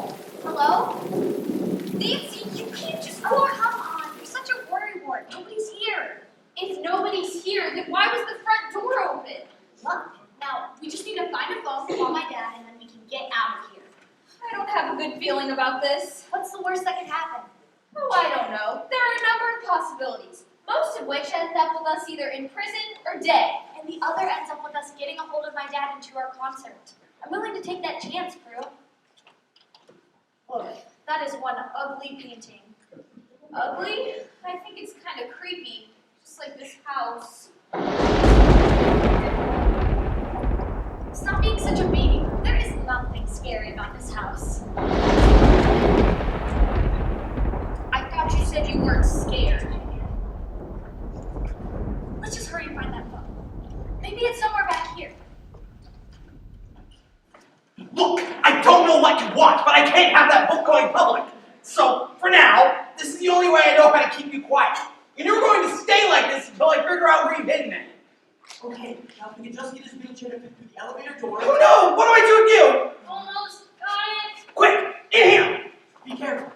nobody's here, then why was the front door open? Look, now we just need to find a phone, call my dad, and then we can get out of here. I don't have a good feeling about this. What's the worst that could happen? Oh, I don't know. There are a number of possibilities, most of which end up with us either in prison or dead. And the other ends up with us getting a hold of my dad into our concert. I'm willing to take that chance, Prue. Look, that is one ugly painting. Ugly? I think it's kind of creepy, just like this house. Stop being such a baby. There is nothing scary about this house. I thought you said you weren't scared. Let's just hurry and find that phone. Maybe it's somewhere back here. Look, I don't know what you want, but I can't have that book going public. So, for now, this is the only way I know how to keep you quiet. And you're going to stay like this until I figure out where you've hidden it. Okay, now if we can just get this wheelchair to fit through the elevator door. Oh no! What do I do with you? Almost got it. Quick, in here! Be careful.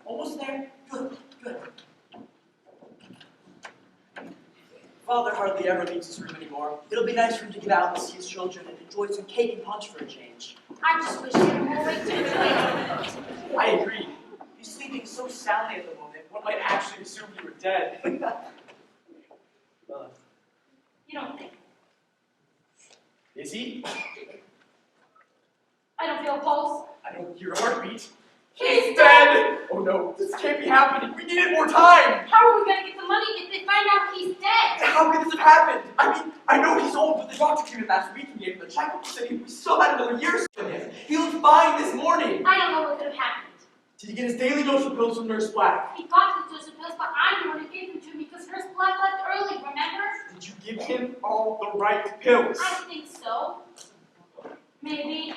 Almost there. Good, good. Father hardly ever leaves his room anymore. It'll be nice for him to get out and see his children and enjoy some cake and punch for a change. I just wish you had more weight to it. I agree. He's sleeping so soundly at the moment, one might actually assume you were dead. You don't think. Is he? I don't feel a pulse. I don't hear a heartbeat. He's dead! Oh no, this can't be happening. We needed more time. How are we going to get the money if they find out he's dead? How could this have happened? I mean, I know he's old, but the doctor came in last week and gave him a checkup. He said we still had another year in him. He looked fine this morning. I don't know what could have happened. Did he get his daily dose of pills from Nurse Black? He got his dose of pills, but I'm the one who gave them to him because Nurse Black left early, remember? Did you give him all the right pills? I think so. Maybe.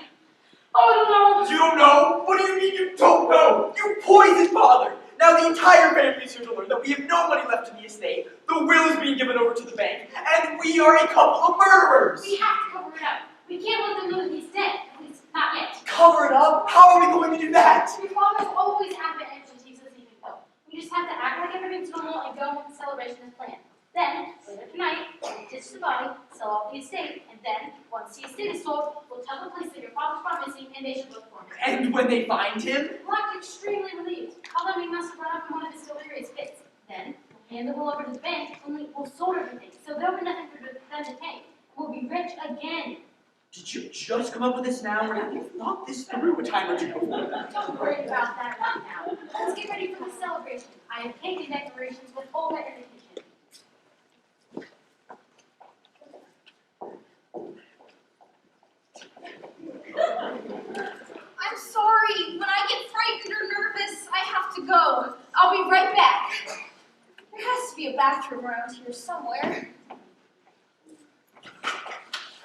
Oh no! You don't know? What do you mean you don't know? You poisoned Father! Now the entire family is here to learn that we have no money left in the estate, the will is being given over to the bank, and we are a couple of murderers! We have to cover it up. We can't let them know that he's dead. At least not yet. Cover it up? How are we going to do that? Your fathers always have been entities as even go. We just have to act like everything's normal and go with the celebration as planned. Then, later tonight, we'll ditch the body, sell off the estate, and then, once the estate is sold, we'll tell the police that your father's gone missing and they should look for him. And when they find him? We'll act extremely relieved. Tell them we must have run up in one of his delirious fits. Then, we'll hand the will over to the bank, only we'll sold everything, so there'll be nothing for them to take. We'll be rich again. Did you just come up with this now, or have you thought this through a time or two before? Don't worry about that right now. Let's get ready for the celebration. I have cake and decorations with all that in the kitchen. I'm sorry. When I get frightened or nervous, I have to go. I'll be right back. There has to be a bathroom around here somewhere.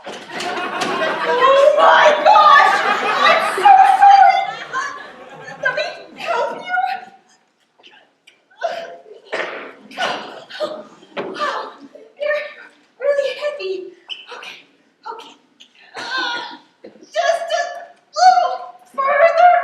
Oh my gosh! I'm so sorry! Let me help you. Wow, you're really heavy. Okay. Just a little further.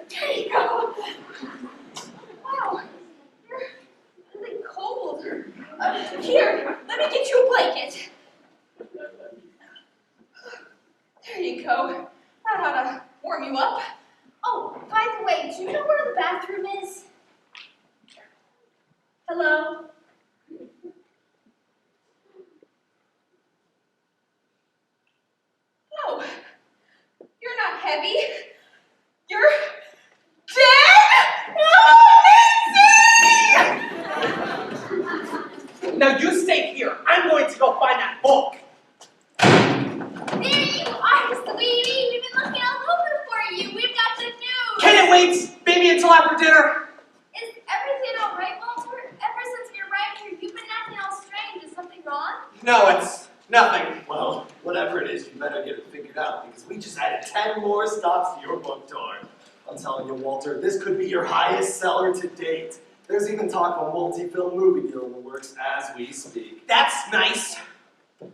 There you go. Wow, you're really cold. Here, let me get you a blanket. There you go. That ought to warm you up. Oh, by the way, do you know where the bathroom is? Hello? No, you're not heavy. You're dead? No, Now you stay here. I'm going to go find that book. There you are, sweetie. We've been looking all over for you. We've got the news. Can it wait? Maybe until after dinner? Is everything all right, Walter? Ever since we arrived here, you've been acting all strange. Is something wrong? No, it's nothing. Well, whatever it is, you better get it figured out because we just added 10 more stops to your book tour. I'm telling you, Walter, this could be your highest seller to date. There's even talk of a multi-film movie deal in the works as we speak. That's nice.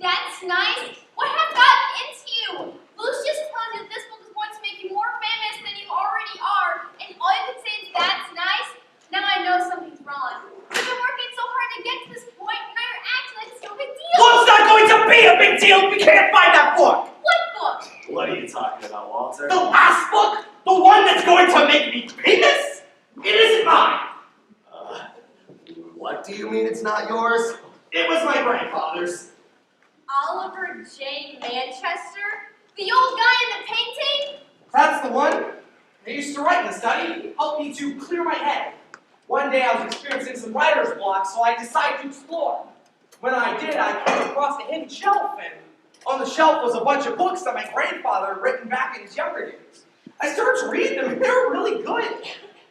That's nice. What has gotten into you? Lucius tells you this book is going to make you more famous than you already are, and all you can say is that's nice? Now I know something's wrong. You've been working so hard to get to this point, and now you're acting like it's no big deal. Well, it's not going to be a big deal if we can't find that book. What book? What are you talking about, Walter? The last book? The one that's going to make me famous? It isn't mine. What do you mean it's not yours? It was my grandfather's. Oliver J. Manchester? The old guy in the painting? That's the one. I used to write in the study. It helped me to clear my head. One day I was experiencing some writer's block, so I decided to explore. When I did, I came across a hidden shelf, and on the shelf was a bunch of books that my grandfather had written back in his younger years. I started to read them, and they were really good.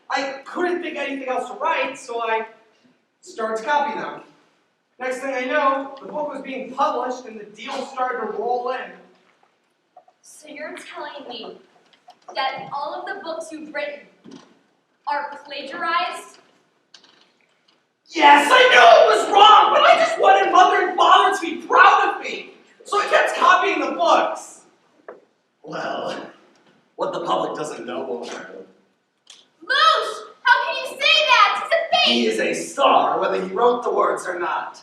I couldn't think of anything else to write, so I started to copy them. Next thing I know, the book was being published, and the deal started to roll in. So you're telling me that all of the books you've written are plagiarized? Yes, I knew it was wrong, but I just wanted Mother and Father to be proud of me. So I kept copying the books. Well, what the public doesn't know won't hurt him. Moosh! How can you say that? He's a fake! He is a star, whether he wrote the words or not.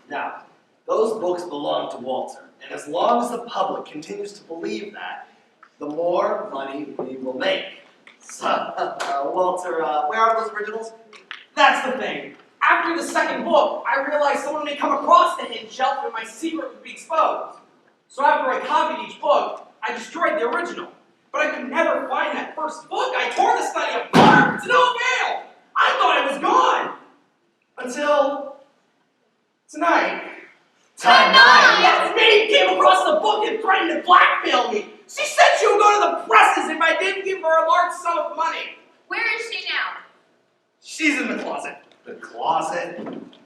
Now, those books belong to Walter, and as long as the public continues to believe that, the more money we will make. So, Walter, where are those originals? That's the thing. After the second book, I realized someone may come across the hidden shelf and my secret would be exposed. So after I copied each book, I destroyed the original. But I could never find that first book. I tore the study apart to no avail. I thought it was gone. Until tonight. Tonight? That maid came across the book and threatened to blackmail me. She said she would go to the presses if I didn't give her a large sum of money. Where is she now? She's in the closet. The closet?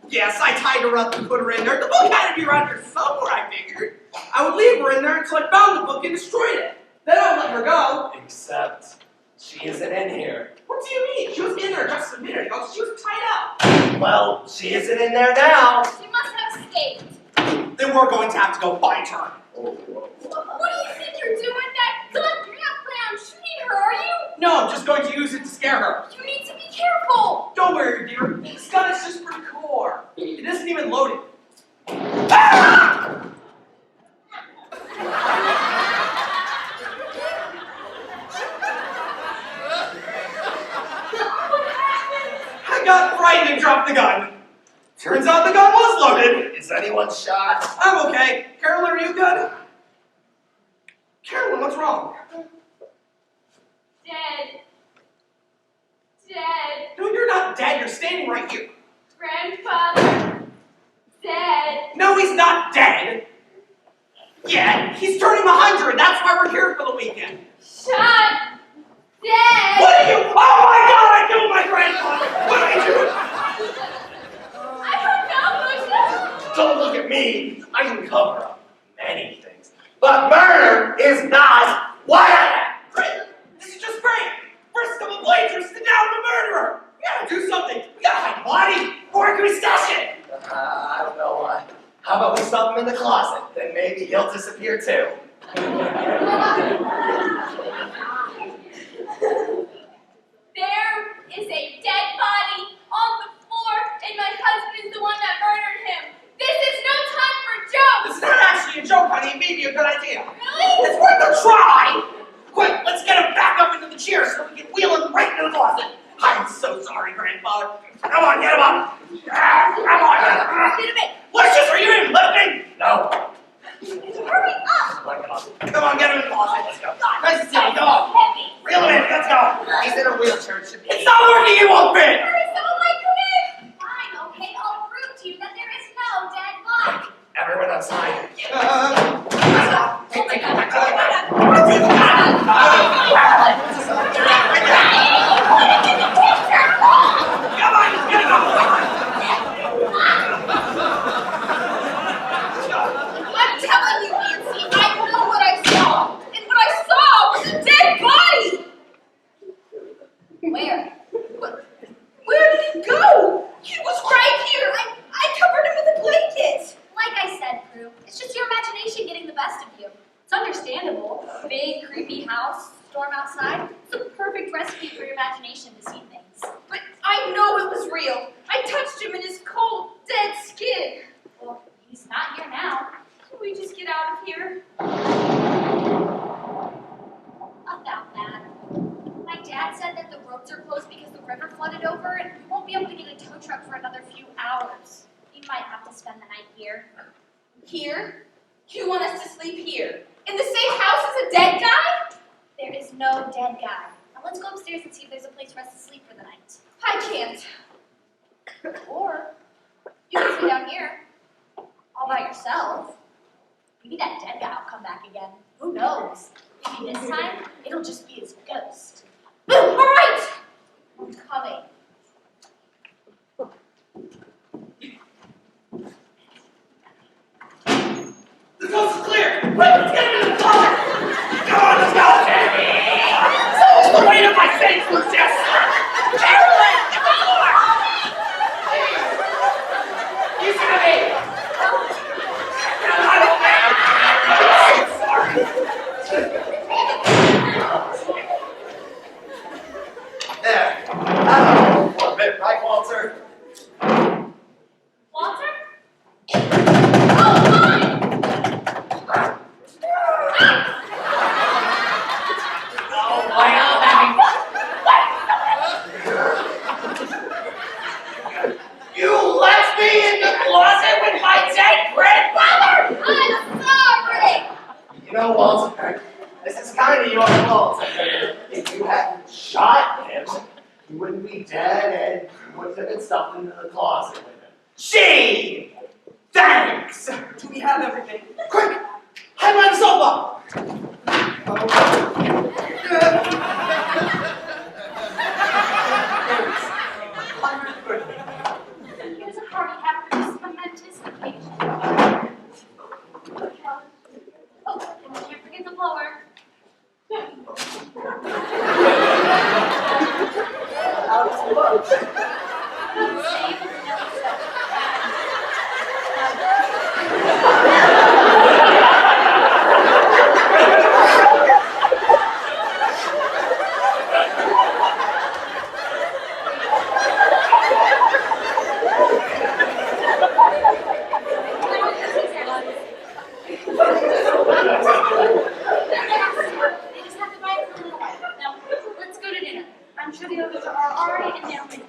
Yes, I tied her up and put her in there. The book had to be around here somewhere, I figured. I would leave her in there until I found the book and destroyed it. Then I would let her go. Except, she isn't in here. What do you mean? She was in there just a minute ago. She was tied up. Well, she isn't in there now. She must have escaped. Then we're going to have to go find her. What do you think you're doing that? You're not planning on shooting her, are you? No, I'm just going to use it to scare her. You need to be careful. Don't worry, dear. This gun is just for decor. It isn't even loaded. Ah! I got frightened and dropped the gun. Turns out the gun was loaded. Is anyone shot? I'm okay. Carolyn, are you good? Carolyn, what's wrong? Dead. Dead. No, you're not dead. You're standing right here. Grandfather. Dead. No, he's not dead. Yeah, he's turning 100. That's why we're here for the weekend. Shot. Dead. What are you? Oh my God! I killed my grandfather. What are you doing? I don't know, Lucius. Don't look at me. I can cover up many things. But murder is not what I am. Great. This is just great. First come a plagiarist, and now I'm a murderer. We gotta do something. We gotta hide the body. Where can we stash it? I don't know why. How about we stuff him in the closet? Then maybe he'll disappear too. There is a dead body on the floor, and my husband is the one that murdered him. This is no time for jokes. This is not actually a joke, honey. It may be a good idea. Really? It's worth a try. Quick, let's get him back up into the chair so we can wheel him right into the closet. I'm so sorry, grandfather. Come on, get him up. Come on. Get him in. Lucius, are you even lifting? No. Hurry up. Come on, get him in the closet. Let's go. Nice to see you. Go So on. heavy. Reel him in. Let's go. He's in a wheelchair. It should be. It's not working. He won't fit. Hurry, someone might come in. Fine, okay, I'll prove to you that there is no dead body. Everyone outside. Come on, get him up. I'm telling you, Nancy, I know what I saw. And what I saw was a dead body. Where? Where did it go? out of here? About that. My dad said that the roads are closed because the river flooded over and we won't be able to get a tow truck for another few hours. We might have to spend the night here. Here? You want us to sleep here? In the same house as a dead guy? There is no dead guy. Now let's go upstairs and see if there's a place for us to sleep for the night. I can't. Or you can stay down here all by yourself. Maybe that dead guy will come back again. Who knows? Maybe this time it'll just be his ghost. All right! I'm coming. The coast is clear! Quick, let's get him in the closet! Come on, let's go! So the weight of my face was just... Carolyn! You see me? I don't There. That'll for a bit, right, Walter? Walter? You left me in the closet with my dead grandfather? I'm sorry! You know, Walter, this is kind of your fault. If you hadn't shot him, he wouldn't be dead and you wouldn't have been stuffed into the closet with him. Gee! Thanks! Do we have everything? Quick! Hide behind the sofa! Here's a party hat for this momentous occasion. Oh, and can't forget the blower. They just have to buy it for a little while. Now, let's go to dinner. I'm sure the others are already in there waiting.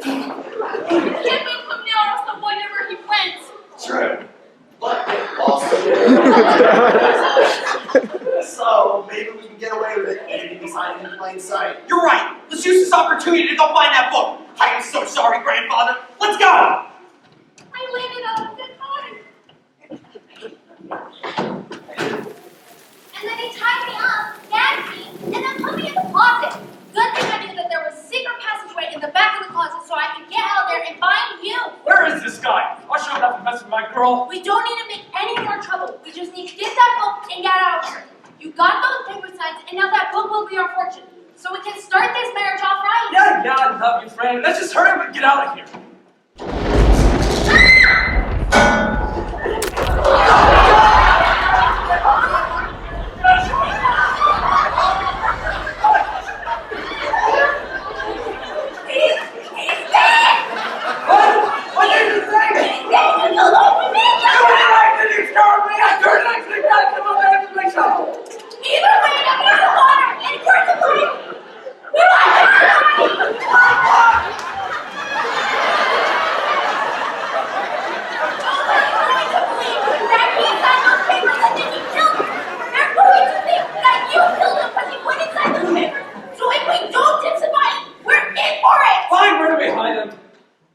Can't move him now, else the boy never he went. True. But it also so maybe we can get away with it even if he's hiding in plain sight. You're right. Let's use this opportunity to go find that book. I am so sorry, grandfather. Let's go! I landed on a good time. And then he tied me up, gagged me, and then put me in the closet. Good thing I knew that there was a secret passageway in the back of the closet so I could get out there and find you. Where is this guy? I'll show him not to mess with my girl. We don't need to make any more trouble. We just need to get that book and get out of here. You got those paper signs, and now that book will be our fortune. So we can start this marriage off right. Yeah, I love you, friend. Let's just hurry up and get out of here. What did you say? Either way, I'm in the water, and we're the light. We want Fine, we're gonna be hiding.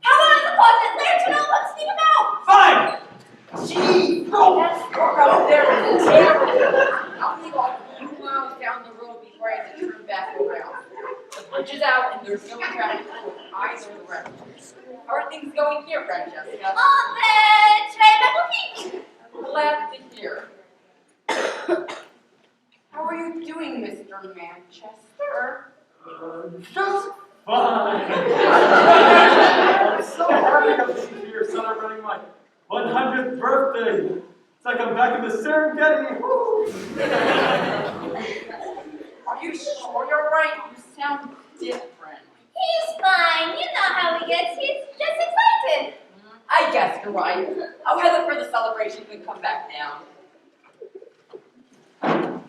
How about in the closet? Lantern, let's sneak him out. Fine. Gee, bro. Out there in the table. I'll be like 2 miles down the road before I have to turn back around. The bridge is out and there's no traffic for either direction. How are things going here, Francesca? Glad to hear. How are you doing, Mr. Manchester? Just fine. I'm so happy to be here celebrating my 100th birthday. It's like I'm back in the Serengeti. Woo. Are you sure you're right? You sound different. He's fine. You know how he gets. He's just excited. I you're right. I'll head up for the celebration and come back down.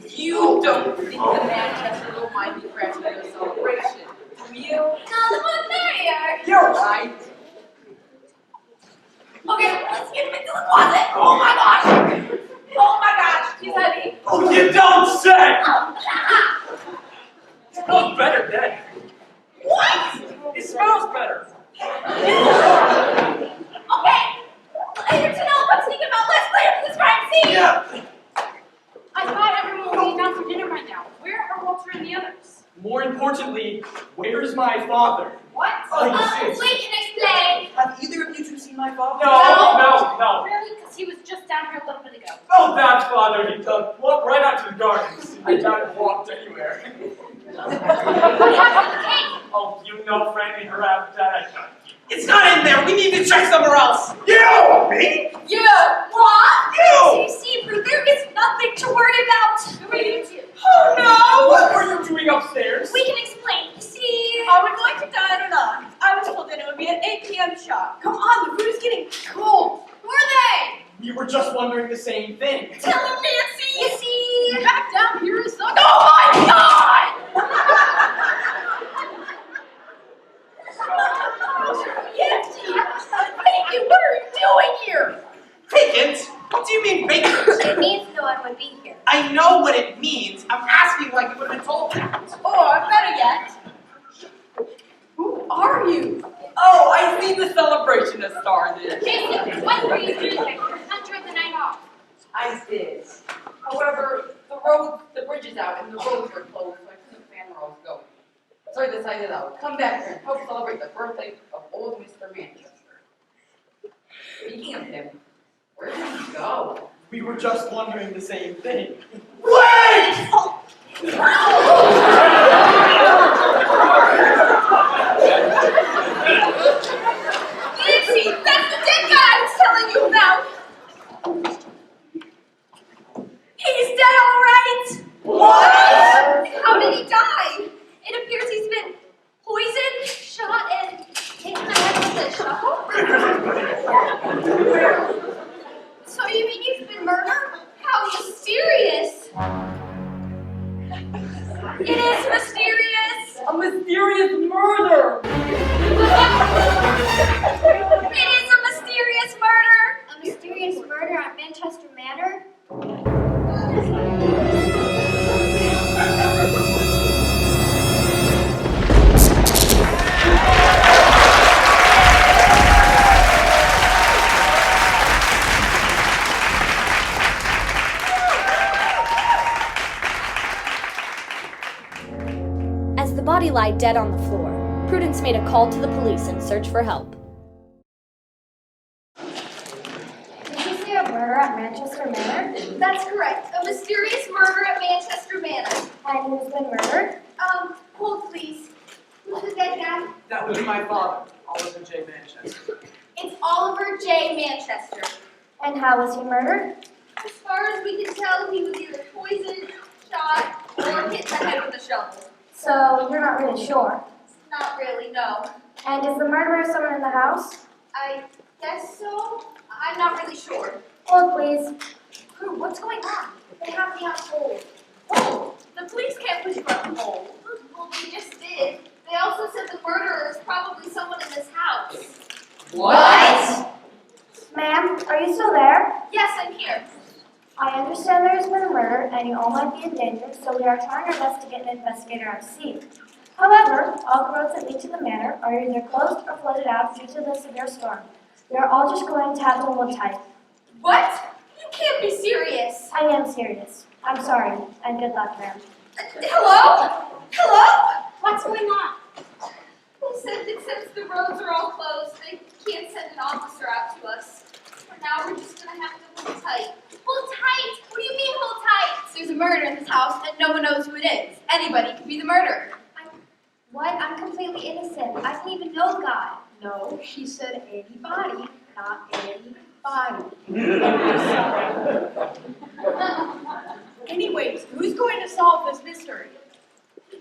You don't think the Manchester will mind me crashing at the celebration, do you? Not the one there. You're right. Okay, let's get him into the closet. Oh my gosh. Oh my gosh, he's heavy. Oh, you don't say! Smells better dead. What? It smells better. Okay. Later tonight, I'm thinking about let's clear up this crime scene. Yeah. I thought everyone would be down for dinner right now. Where are Walter and the others? More importantly, where's my father? What? Oh, We can explain. Have either of you two seen my father? No. Really? Because he was just down here a little bit ago. Oh, that father, he took. Walked right out to the gardens. I doubt it walked anywhere. What happened to the cake? Oh, you know, Franny, her appetite, I can't keep. It's not in there. We need to check somewhere else. You! Me? Yeah. What? You! See, Prue, there is nothing to worry about. Who are you two? Oh no. What were you doing upstairs? We can explain. You see, Are we going to dine or not? I was told dinner would be at 8 p.m. sharp. Come on, the food is getting cold. Who are they? We were just wondering the same thing. Tell them, Nancy. you see. Back down here is not. Oh my God! Nancy, Bacon, what are you doing here? Vacant? What do you mean vacant? It means no one would be here. I know what it means. I'm asking like you would have been told that. Or better yet, Who are you? Oh, I see the celebration has started. Jason, what were you doing here? Not during the night off. I did. However, the bridge is out and the roads were closed, so I couldn't plan where I was going. So I decided I would come back here and help celebrate the birthday of old Mr. Manchester. Speaking of him, where did he go? We were just wondering the same thing. Wait! Nancy, that's the dead guy I was telling you about. He's dead, all right. What? How did he die? It appears he's been poisoned, shot, and hit in the head with a shovel. So you mean he's been murdered? How mysterious. It is mysterious. A mysterious murder! It is a mysterious murder. A mysterious murder at Manchester Manor? As the body lay dead on the floor, Prudence made a call to the police in search for help. Did you see a murder at Manchester Manor? That's correct. A mysterious murder at Manchester Manor. And who's been murdered? Hold please. Who's the dead guy? That was my father, Oliver J. Manchester. It's Oliver J. Manchester. And how was he murdered? As far as we can tell, he was either poisoned, shot, or hit in the head with a shovel. So you're not really sure. Not really, no. And is the murderer someone in the house? I guess so. I'm not really sure. Hold, please. Prue, what's going on? They have me on hold. Hold! The police can't put you on hold. Well, they just did. They also said the murderer is probably someone in this house. What? Ma'am, are you still there? Yes, I'm here. I understand there has been a murder and you all might be in danger, so we are trying our best to get an investigator on scene. However, all the roads that lead to the manor are either closed or flooded out due to the severe storm. We are all just going to have to hold tight. What? You can't be serious. I am serious. I'm sorry, and good luck, ma'am. Hello? Hello? What's going on? They said that since the roads are all closed, they can't send an officer out to us. For now, we're just gonna have to hold tight. Hold tight? What do you mean hold tight? There's a murder in this house and no one knows who it is. Anybody could be the murderer. What? I'm completely innocent. I don't even know God. No, she said anybody, not anybody. Anyways, who's going to solve this mystery?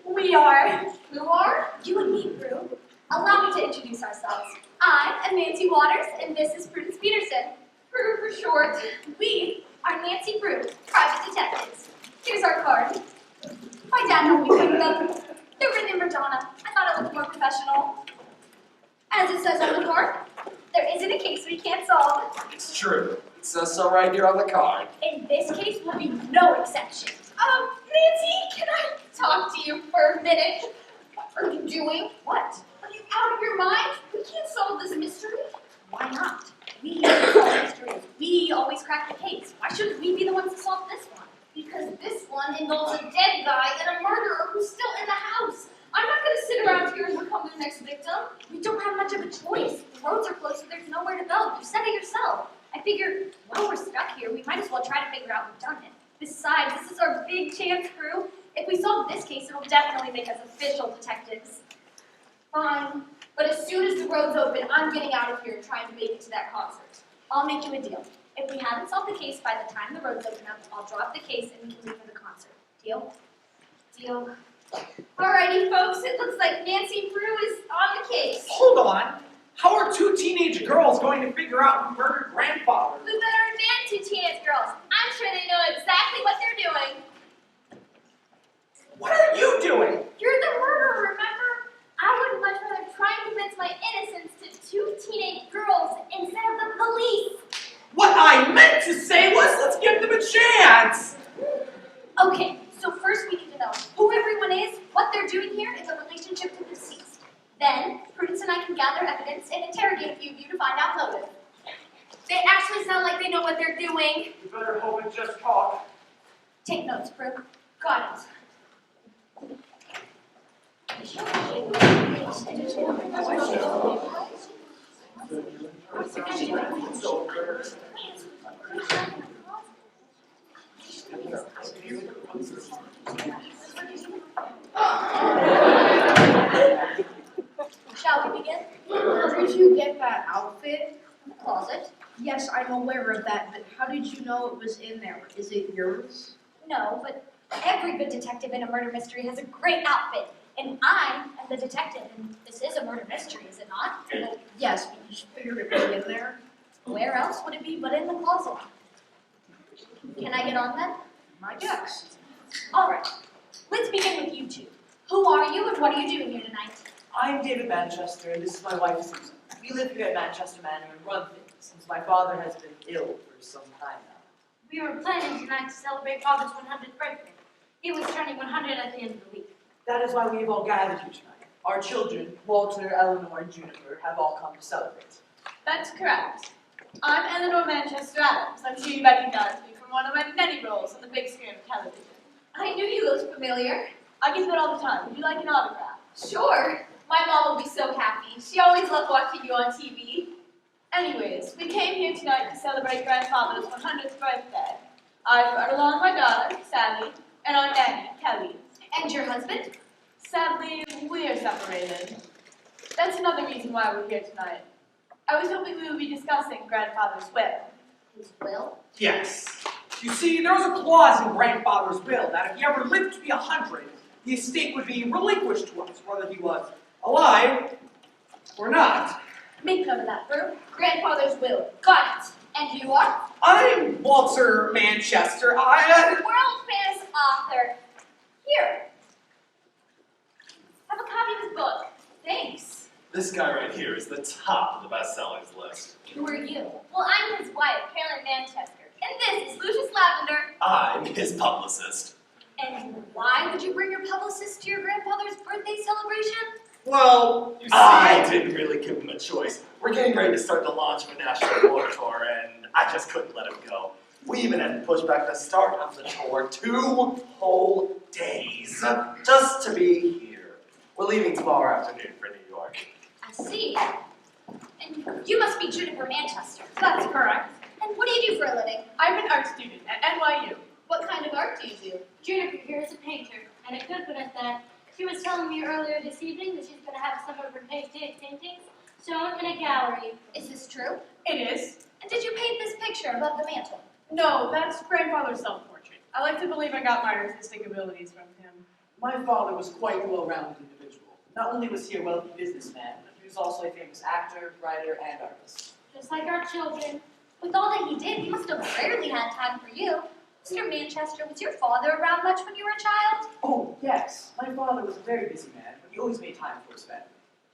We are. Who are? You and me, Prue. Allow me to introduce ourselves. I'm Nancy Waters, and this is Prudence Peterson. Prue for short. We are Nancy Prue, private detectives. Here's our card. My dad helped me print them. They're written in Madonna. I thought it looked more professional. As it says on the card, there isn't a case we can't solve. It's true. It says so right here on the card. In this case will be no exception. Nancy, can I talk to you for a minute? What are you doing? What? Are you out of your mind? We can't solve this mystery. Why not? We solve mysteries. We always crack the case. Why shouldn't we be the ones to solve this one? Because this one involves a dead guy and a murderer who's still in the house. I'm not going to sit around here and become the next victim. We don't have much of a choice. The roads are closed, so there's nowhere to go. You said it yourself. I figured, while we're stuck here, we might as well try to figure out who's done it. Besides, this is our big chance, Prue. If we solve this case, it'll definitely make us official detectives. Fine. But as soon as the road's open, I'm getting out of here and trying to make it to that concert. I'll make you a deal. If we haven't solved the case by the time the roads open up, I'll drop the case and we can leave for the concert. Deal? Deal. Alrighty, folks, it looks like Nancy Prue is on the case. Hold on. How are two teenage girls going to figure out who murdered grandfather? Who better than two teenage girls? I'm sure they know exactly what they're doing. What are you doing? You're the murderer, remember? I would much rather try and convince my innocence to two teenage girls instead of the police. What I meant to say was, let's give them a chance. Okay, so first we need to know who everyone is, what they're doing here, and the relationship to the deceased. Then, Prudence and I can gather evidence and interrogate a few of you to find out motive. They actually sound like they know what they're doing. You better hope it's just talk. Take notes, Prue. Got it. Shall we begin? Where did you get that outfit? In the closet. Yes, I'm aware of that, but how did you know it was in there? Is it yours? No, but every good detective in a murder mystery has a great outfit. And I am the detective, and this is a murder mystery, is it not? Yes, but you just figured it was in there? Where else would it be but in the closet? Can I get on then? My guess. All right. Let's begin with you two. Who are you and what are you doing here tonight? I'm David Manchester, and this is my wife, Susan. We live here at Manchester Manor and run things, since my father has been ill for some time now. We were planning tonight to celebrate Father's 100th birthday. He was turning 100 at the end of the week. That is why we have all gathered here tonight. Our children, Walter, Eleanor, and Juniper, have all come to celebrate. That's correct. I'm Eleanor Manchester Adams. I'm sure you recognize me from one of my many roles on the big screen of television. I knew you looked familiar. I get that all the time. Would you like an autograph? Sure. My mom will be so happy. She always loved watching you on TV. Anyways, we came here tonight to celebrate Grandfather's 100th birthday. I brought along my daughter, Sally, and our nanny, Kelly. And your husband? Sadly, we are separated. That's another reason why we're here tonight. I was hoping we would be discussing Grandfather's will. His will? Yes. You see, there was a clause in grandfather's will that if he ever lived to be 100, the estate would be relinquished to us, whether he was alive or not. Make note of that, Prue. Grandfather's will. Got it. And you are? I'm Walter Manchester. World-famous author. Here. Have a copy of his book. Thanks. This guy right here is the top of the bestsellers list. Who are you? Well, I'm his wife, Carolyn Manchester. And this is Lucius Lavender. I'm his publicist. And why would you bring your publicist to your grandfather's birthday celebration? Well, I didn't really give him a choice. We're getting ready to start the launch of a national war tour, and I just couldn't let him go. We even had to push back the start of the tour 2 whole days just to be here. We're leaving tomorrow afternoon for New York. I see. And you must be Juniper Manchester. That's correct. And what do you do for a living? I'm an art student at NYU. What kind of art do you do? Juniper here is a painter, and a good one at that. She was telling me earlier this evening that she's going to have some of her paintings shown in a gallery. Is this true? It is. And did you paint this picture above the mantel? No, that's Grandfather's self-portrait. I like to believe I got my artistic abilities from him. My father was quite a well-rounded individual. Not only was he a wealthy businessman, but he was was also a famous actor, writer, and artist. Just like our children. With all that he did, he must have rarely had time for you. Mr. Manchester, was your father around much when you were a child? Oh, yes. My father was a very busy man, but he always made time for his family.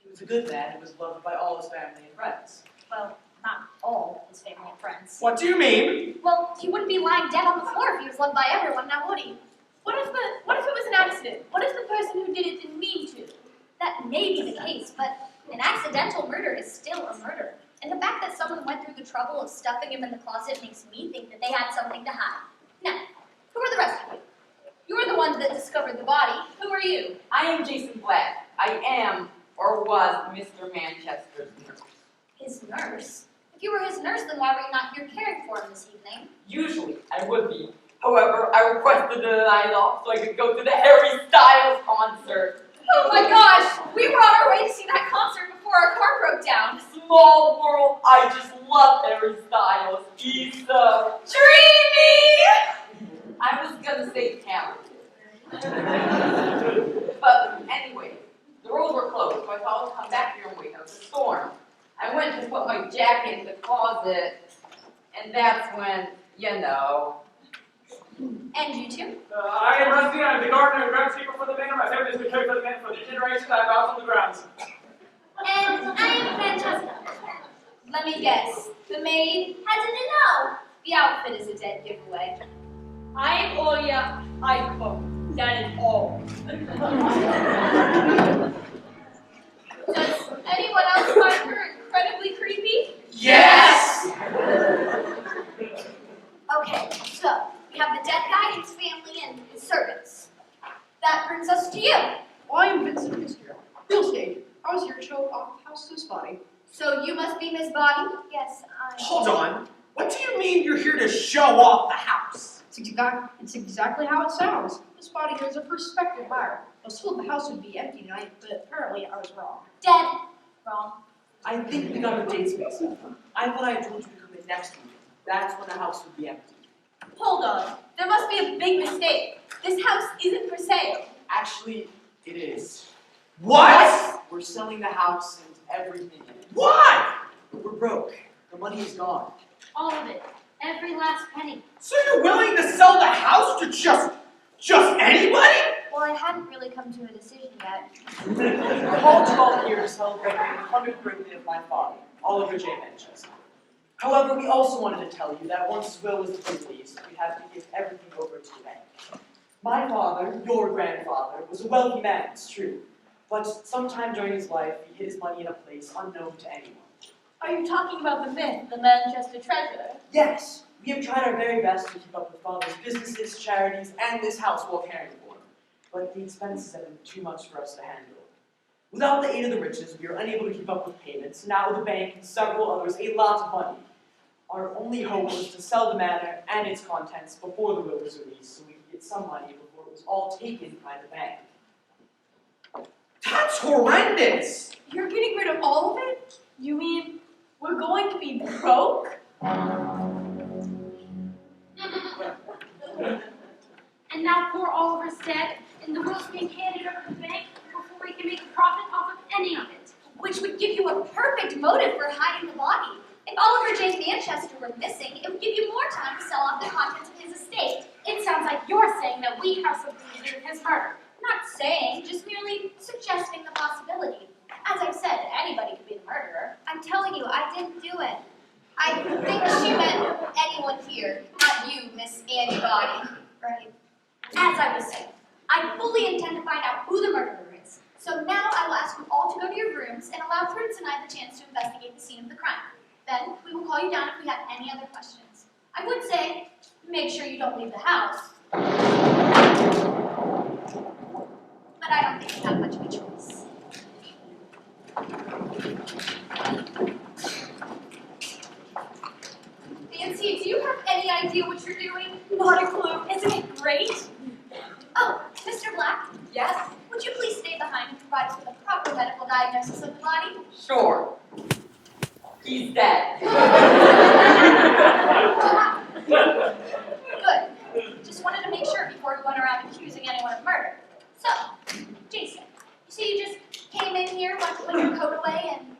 He was a good man and was loved by all his family and friends. Well, not all his family and friends. What do you mean? Well, he wouldn't be lying dead on the floor if he was loved by everyone, now would he? What if it was an accident? What if the person who did it didn't mean to? That may be the case, but an accidental murder is still a murder. And the fact that someone went through the trouble of stuffing him in the closet makes me think that they had something to hide. Now, who are the rest of you? You were the ones that discovered the body. Who are you? I am Jason Black. I am, or was, Mr. Manchester's nurse. His nurse? If you were his nurse, then why were you not here caring for him this evening? Usually, I would be. However, I requested the night off so I could go to the Harry Styles concert. Oh my gosh! We were on our way to see that concert before our car broke down. Small world, I just love Harry Styles. He's so Dreamy! I was gonna say talented. But anyway, the roads were closed, so I thought I'd come back here and wait out the storm. I went to put my jacket in the closet, and that's when, you know. And you two? I am Rusty. I'm the gardener and groundskeeper for the manor. My family has been caring for the manor for the generations I've out on the grounds. And I am Francesca. Let me guess. The maid? How did you know? The outfit is a dead giveaway. I'm Olya. I cook. That is all. Does anyone else find her incredibly creepy? Yes! Okay, so we have the dead guy, his family, and his servants. That brings us to you. Well, I am Vincent Fitzgerald, real estate. I was here to show off the house to this body. So you must be Miss Body? Yes, Hold on. What do you mean you're here to show off the house? It's exactly how it sounds. This body here is a prospective buyer. I was told the house would be empty tonight, but apparently I was wrong. Dead. Wrong. I think we got the dates mixed up. I thought I told you to come in next week. That's when the house would be empty. Hold on. There must be a big mistake. This house isn't for sale. Actually, it is. What? We're selling the house and everything in it. Why? We're broke. The money is gone. All of it. Every last penny. So you're willing to sell the house to just anybody? Well, I hadn't really come to a decision yet. We're all here to celebrate the 100th birthday of my father, Oliver J. Manchester. However, we also wanted to tell you that once his will was released, we had to give everything over to the bank. My father, your grandfather, was a wealthy man, it's true. But sometime during his life, he hid his money in a place unknown to anyone. Are you talking about the myth, the Manchester treasure? Yes, we have tried our very best to keep up with father's businesses, charities, and this house while caring for him. But the expenses have been too much for us to handle. Without the aid of the riches, we are unable to keep up with payments, and now the bank and several others a lot of money. Our only hope was to sell the manor and its contents before the will was released, so we could get some money before it was all taken by the bank. That's horrendous! You're getting rid of all of it? You mean we're going to be broke? And now poor Oliver's dead, and the will's being handed over to the bank before we can make a profit off of any of it. Which would give you a perfect motive for hiding the body. If Oliver J. Manchester were missing, it would give you more time to sell off the contents of his estate. It sounds like you're saying that we have something to do with his murder. Not saying, just merely suggesting the possibility. As I've said, anybody could be the murderer. I'm telling you, I didn't do it. I think she meant anyone here, not you, Miss Annie Body. Right. As I was saying, I fully intend to find out who the murderer is. So now I will ask you all to go to your rooms and allow Prudence and I the chance to investigate the scene of the crime. Then we will call you down if we have any other questions. I would say, make sure you don't leave the house. But I don't think you have much of a choice. Nancy, do you have any idea what you're doing? Not a clue. Isn't it great? Oh, Mr. Black? Yes? Would you please stay behind and provide us with a proper medical diagnosis of the body? Sure. He's dead. Good. Just wanted to make sure before we went around accusing anyone of murder. So, Jason, you see you just came in here, went to put your coat away, and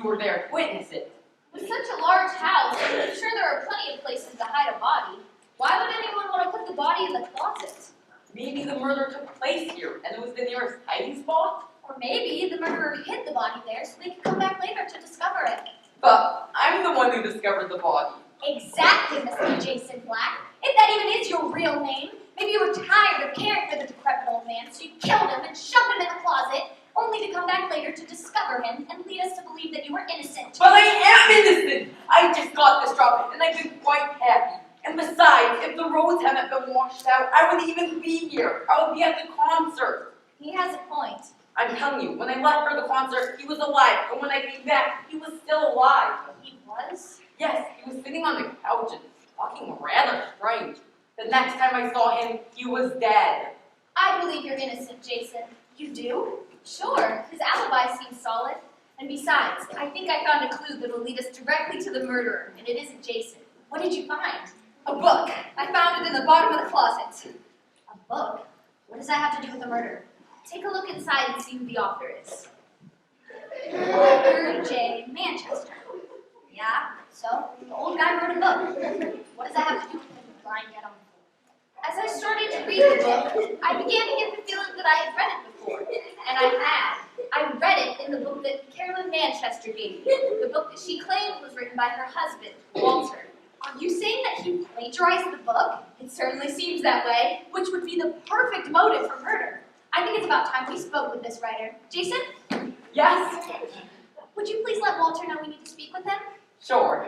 You were there to witness it. With such a large house, I'm sure there are plenty of places to hide a body. Why would anyone want to put the body in the closet? Maybe the murder took place here, and it was the nearest hiding spot? Or maybe the murderer hid the body there so they could come back later to discover it. But I'm the one who discovered the body. Exactly, Mr. Jason Black. If that even is your real name, maybe you were tired of caring for the decrepit old man, so you killed him and shoved him in the closet, only to come back later to discover him and lead us to believe that you were innocent. But I am innocent! I just got this job, and I've been quite happy. And besides, if the roads hadn't been washed out, I wouldn't even be here. I would be at the concert. He has a point. I'm telling you, when I left for the concert, he was alive. And when I came back, he was still alive. He was? Yes, he was sitting on the couch and talking rather strange. The next time I saw him, he was dead. I believe you're innocent, Jason. You do? Sure. His alibi seems solid. And besides, I think I found a clue that will lead us directly to the murderer, and it isn't Jason. What did you find? A book. I found it in the bottom of the closet. A book? What does that have to do with the murder? Take a look inside and see who the author is. Walter J. Manchester. Yeah, so the old guy wrote a book. What does that have to do with him lying dead on the floor? As I started to read the book, I began to get the feeling that I had read it before. And I had. I read it in the book that Carolyn Manchester gave me. The book that she claimed was written by her husband, Walter. Are you saying that he plagiarized the book? It certainly seems that way, which would be the perfect motive for murder. I think it's about time we spoke with this writer. Jason? Yes? Would you please let Walter know we need to speak with him? Sure.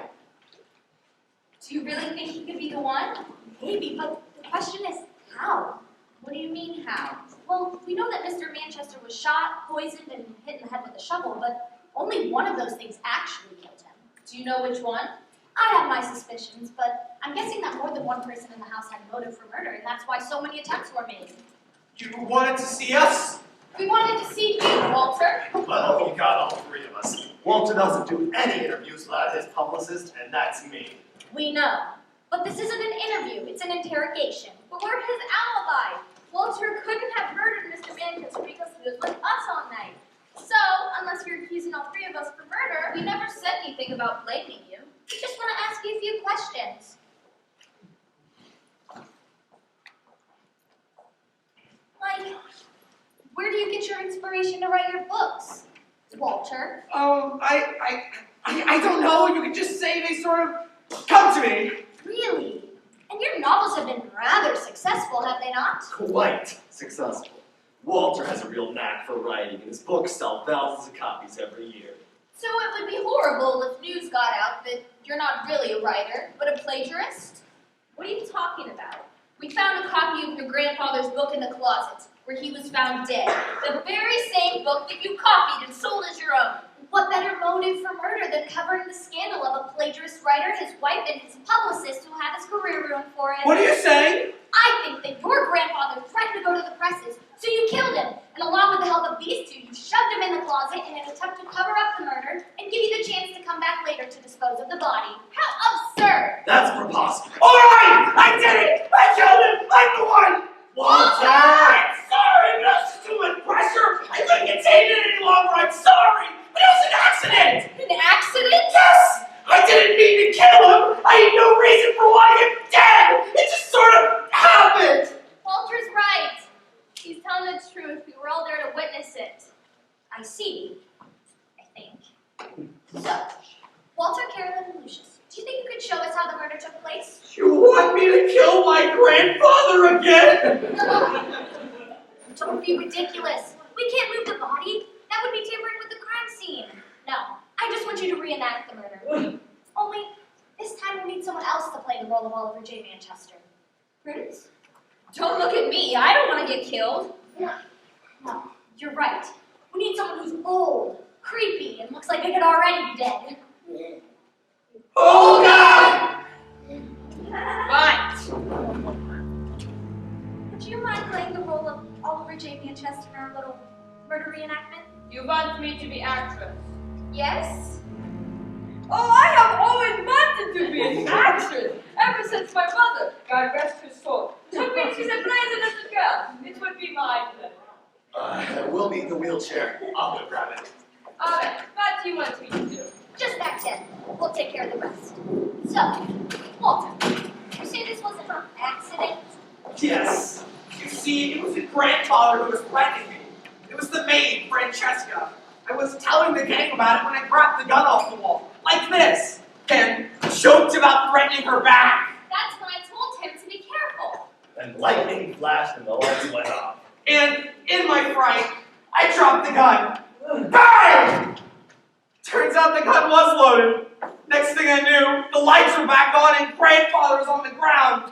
Do you really think he could be the one? Maybe, but the question is, how? What do you mean, how? Well, we know that Mr. Manchester was shot, poisoned, and hit in the head with a shovel, but only one of those things actually killed him. Do you know which one? I have my suspicions, but I'm guessing that more than one person in the house had a motive for murder, and that's why so many attempts were made. You wanted to see us? We wanted to see you, Walter. Well, you got all three of us. Walter doesn't do any interviews without his publicist, and that's me. We know. But this isn't an interview, it's an interrogation. But we're his alibi. Walter couldn't have murdered Mr. Manchester because he was with us all night. So, unless you're accusing all three of us for murder, we never said anything about blaming you. We just want to ask you a few questions. Like, where do you get your inspiration to write your books, Walter? I don't know. You could just say they sort of come to me. Really? And your novels have been rather successful, have they not? Quite successful. Walter has a real knack for writing, and his books sell thousands of copies every year. So it would be horrible if news got out that you're not really a writer, but a plagiarist? What are you talking about? We found a copy of your grandfather's book in the closet, where he was found dead. The very same book that you copied and sold as your own. What better motive for murder than covering the scandal of a plagiarist writer, his wife, and his publicist who had his career ruined for him? What are you saying? I think that your grandfather threatened to go to the presses, so you killed him. And along with the help of these two, you shoved him in the closet in an attempt to cover up the murder and give you the chance to come back later to dispose of the body. How absurd! That's preposterous. All right, I did it. I killed him. I'm the one. Walter! I'm sorry, but that was just too much pressure. I couldn't contain it any longer. I'm sorry, but it was an accident. An accident? Yes! I didn't mean to kill him! I had no reason for wanting him dead! It just sort of happened! Walter's right. He's telling the truth. We were all there to witness it. I see. I think. So, Walter, Carolyn, and Lucius, do you think you could show us how the murder took place? You want me to kill my grandfather again? Don't be ridiculous. We can't move the body. That would be tampering with the crime scene. No, I just want you to reenact the murder. Only, this time we'll need someone else to play the role of Oliver J. Manchester. Prudence? Don't look at me. I don't want to get killed. No, you're right. We need someone who's old, creepy, and looks like they could already be dead. Oh, God! Fine. Would you mind playing the role of Oliver J. Manchester in our little murder reenactment? You want me to be actress? Yes? Oh, I have always wanted to be an actress, ever since my mother, God rest her soul, took me to see the plays as a girl. It would be my pleasure. We'll be in the wheelchair. I'll go grab it. Alright, what do you want me to do? back in. We'll take care of the rest. So, Walter, you say this was an accident? Yes. You see, it was your grandfather who was threatening me. It was the maid, Francesca. I was telling the gang about it when I grabbed the gun off the wall, like this, and joked about threatening her back. That's when I told him to be careful. And lightning flashed and the lights went off. And in my fright, I dropped the gun. Bang! Turns out the gun was loaded. Next thing I knew, the lights were back on and grandfather was on the ground.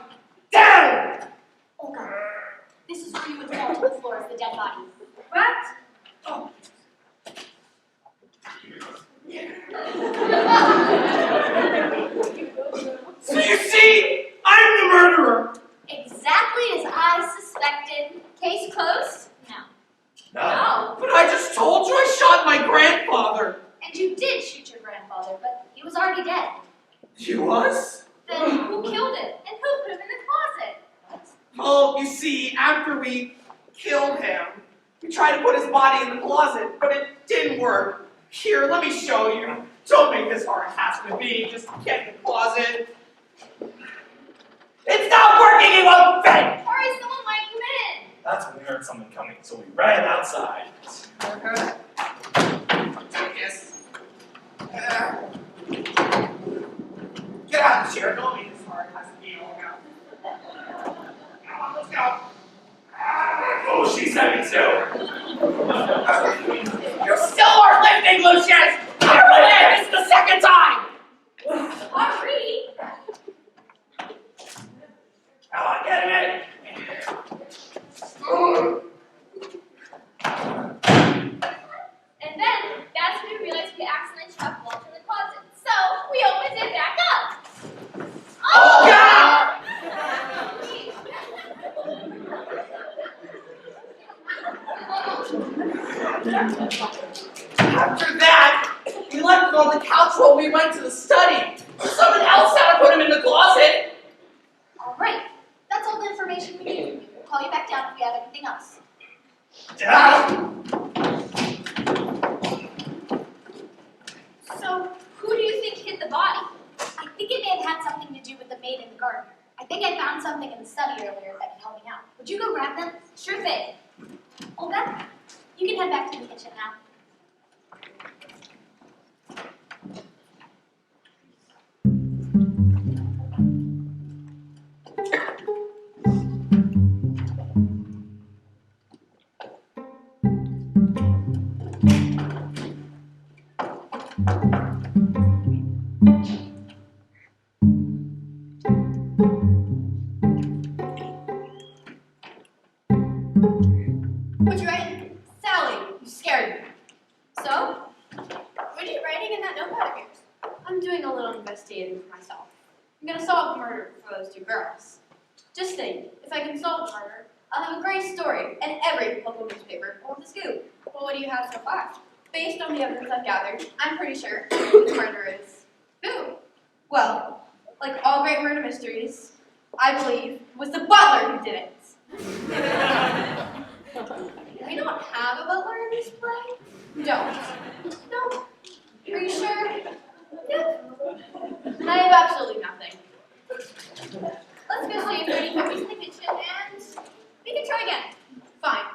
Down! Oh God. This is where you would fall to the floor as the dead body. What? Oh. So you see, I'm the murderer. Exactly as I suspected. Case closed? No. No. But I just told you I shot my grandfather. And you did shoot your grandfather, but he was already dead. He was? Then who killed him? And who put him in the closet? Well, you see, after we killed him, we tried to put his body in the closet, but it didn't work. Here, let me show you. Don't make this hard as it has to be. Just get in the closet. It's not working, it won't fit! Hurry, someone might come in. That's when we heard someone coming, so we ran outside. Take this. Get out of the chair. Don't make this hard. It has to be all out. Come on, let's go. Oh, she's heavy too. You still are lifting, Lucius! This is the second time! Hurry! Come on, get him in. And then, that's when we realized we accidentally trapped Walter in the closet. So, we opened it back up. Oh, God! After that, we left him on the couch while we went to the study. Someone else had to put him in the closet. All right. That's all the information we need. We'll call you back down if we have anything else. Down. So, who do you think hid the body? I think it may have had something to do with the maid and the gardener. I think I found something in the study earlier that could help me out. Would you go grab them? Sure thing. Olga, you can head back to the kitchen now. What you writing? Sally, you scared me. So? What are you writing in that notepad of yours? I'm doing a little investigating for myself. I'm gonna solve the murder for those two girls. Just think, if I can solve the murder, I'll have a great story, and every local newspaper will have the scoop. Well, what do you have so far? Based on the evidence I've gathered, I'm pretty sure who the murderer is. Who? Well, like all great murder mysteries, I believe it was the butler who did it. We don't have a butler in this play? We don't. No. Are you sure? Yeah. Then I have absolutely nothing. Let's go see if there are any cookies in the kitchen and we can try again. Fine.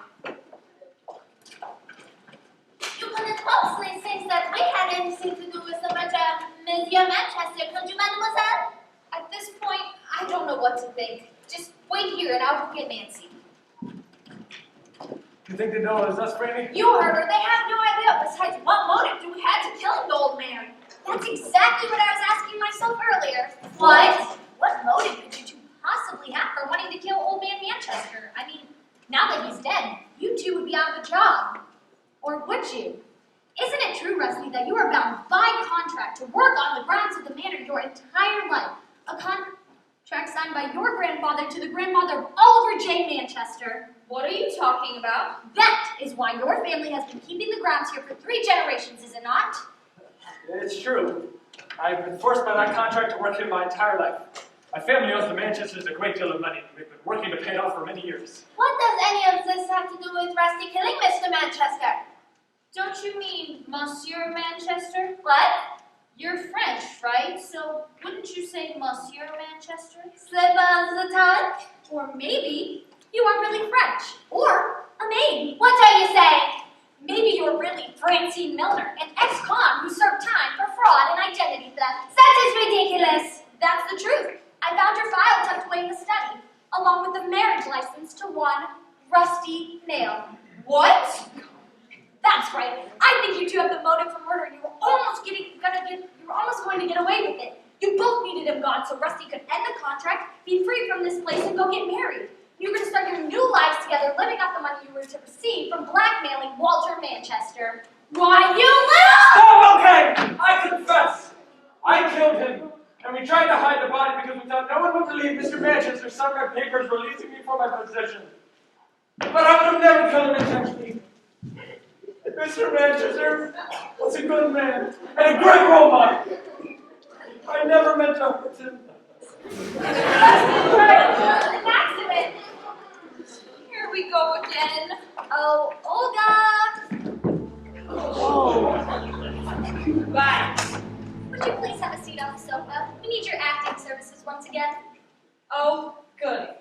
You couldn't possibly say that we had anything to do with the murder, Monsieur Manchester, could you, mademoiselle? At this point, I don't know what to think. Just wait here and I'll go get Nancy. You think they know it was us, Franny? You heard her. They have no idea. Besides, what motive do we have to kill the old man? That's exactly what I was asking myself earlier. What motive could you two possibly have for wanting to kill old man Manchester? I mean, now that he's dead, you two would be out of a job. Or would you? Isn't it true, Rusty, that you are bound by contract to work on the grounds of the manor your entire life? A contract signed by your grandfather to the grandfather of Oliver J. Manchester. What are you talking about? That is why your family has been keeping the grounds here for 3 generations, is it not? It's true. I've been forced by that contract to work here my entire life. My family owes the Manchesters a great deal of money. We've been working to pay it off for many years. What does any of this have to do with Rusty killing Mr. Manchester? Don't you mean Monsieur Manchester? What? Your friend right? So wouldn't you say Monsieur Manchester? C'est pas the time. Or maybe you are really French. Or a maid. What are you saying? Maybe you're really Francine Milner, an ex-con who served time for fraud and identity theft. That is ridiculous. That's the truth. I found your file tucked away in the study, along with the marriage license to one Rusty Nail. What? That's right. I think you two have the motive for murder. You were almost going to get away with it. You both needed him gone so Rusty could end the contract, be free from this place, and go get married. You were going to start your new lives together, living off the money you were to receive from blackmailing Walter Manchester. Why, you little... Stop, okay! I confess! I killed him, and we tried to hide the body because we thought no one would believe Mr. Manchester signed my papers releasing me from my position. But I would have never killed him intentionally. Mr. Manchester was a good man and a great role model. I never meant to hurt him. An accident. Here we go again. Oh, Olga! Bye. Would you please have a seat on the sofa? We need your acting services once again. Oh, good.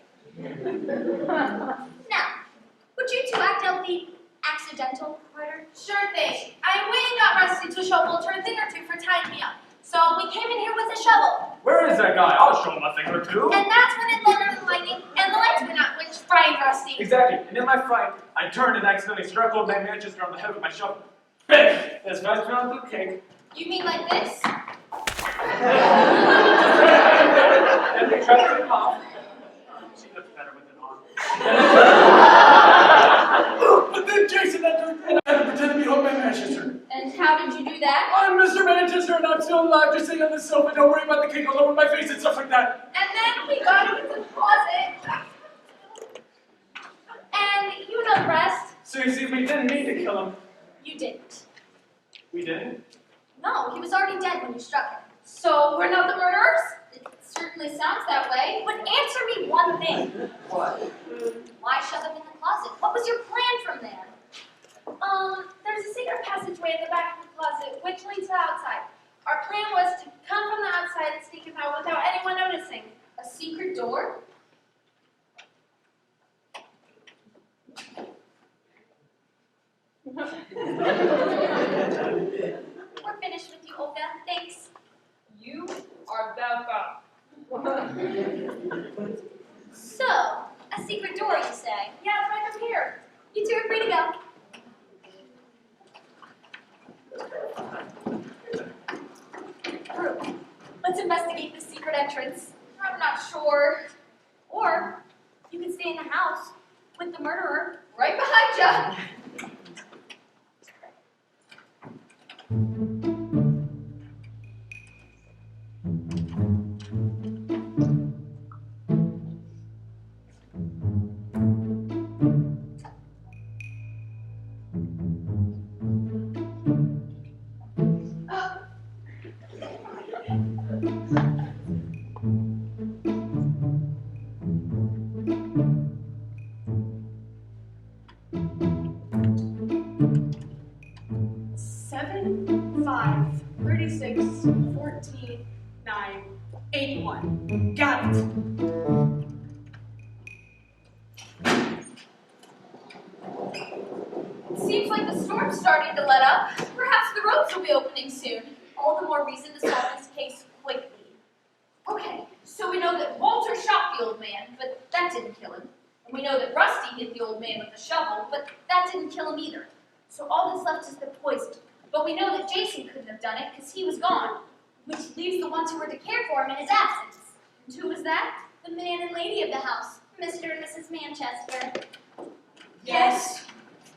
Now, would you two act out the accidental murder? Sure thing. I went and got Rusty to show Walter a thing or two for tying me up. So we came in here with a shovel. Where is that guy? I'll show him a thing or two. And that's when it thundered and lightning, and the lights went out, which frightened Rusty. Exactly. And in my fright, I turned and accidentally struck old man Manchester on the head with my shovel. Bang! As fast as I could cake. You mean like this? And they tried to get him off. She looks better with it on. But then Jason entered, and I had to pretend to be old man Manchester. And how did you do that? I'm Mr. Manchester, and I'm still alive, just sitting on the sofa. Don't worry about the cake all over my face and stuff like that. And then we got him into the closet. And you know the rest. So you see, we didn't mean to kill him. You didn't. We didn't? No, he was already dead when you struck him. So we're not the murderers? It certainly sounds that way. But answer me one thing. What? Why shove him in the closet? What was your plan from there? There's a secret passageway at the back of the closet, which leads to the outside. Our plan was to come from the outside and sneak him out without anyone noticing. A secret door? We're finished with you, Olga. Thanks. You are that bad. So, a secret door, you say? Yeah, it's right up here. You two are free to go. Prue, let's investigate the secret entrance. I'm not sure. Or you could stay in the house with the murderer. Right behind you. Got it. Seems like the storm's starting to let up. Perhaps the roads will be opening soon. All the more reason to solve this case quickly. Okay, so we know that Walter shot the old man, but that didn't kill him. And we know that Rusty hit the old man with the shovel, but that didn't kill him either. So all that's left is the poison. But we know that Jason couldn't have done it because he was gone, which leaves the ones who were to care for him in his absence. And who was that? The man and lady of the house, Mr. and Mrs. Manchester. Yes.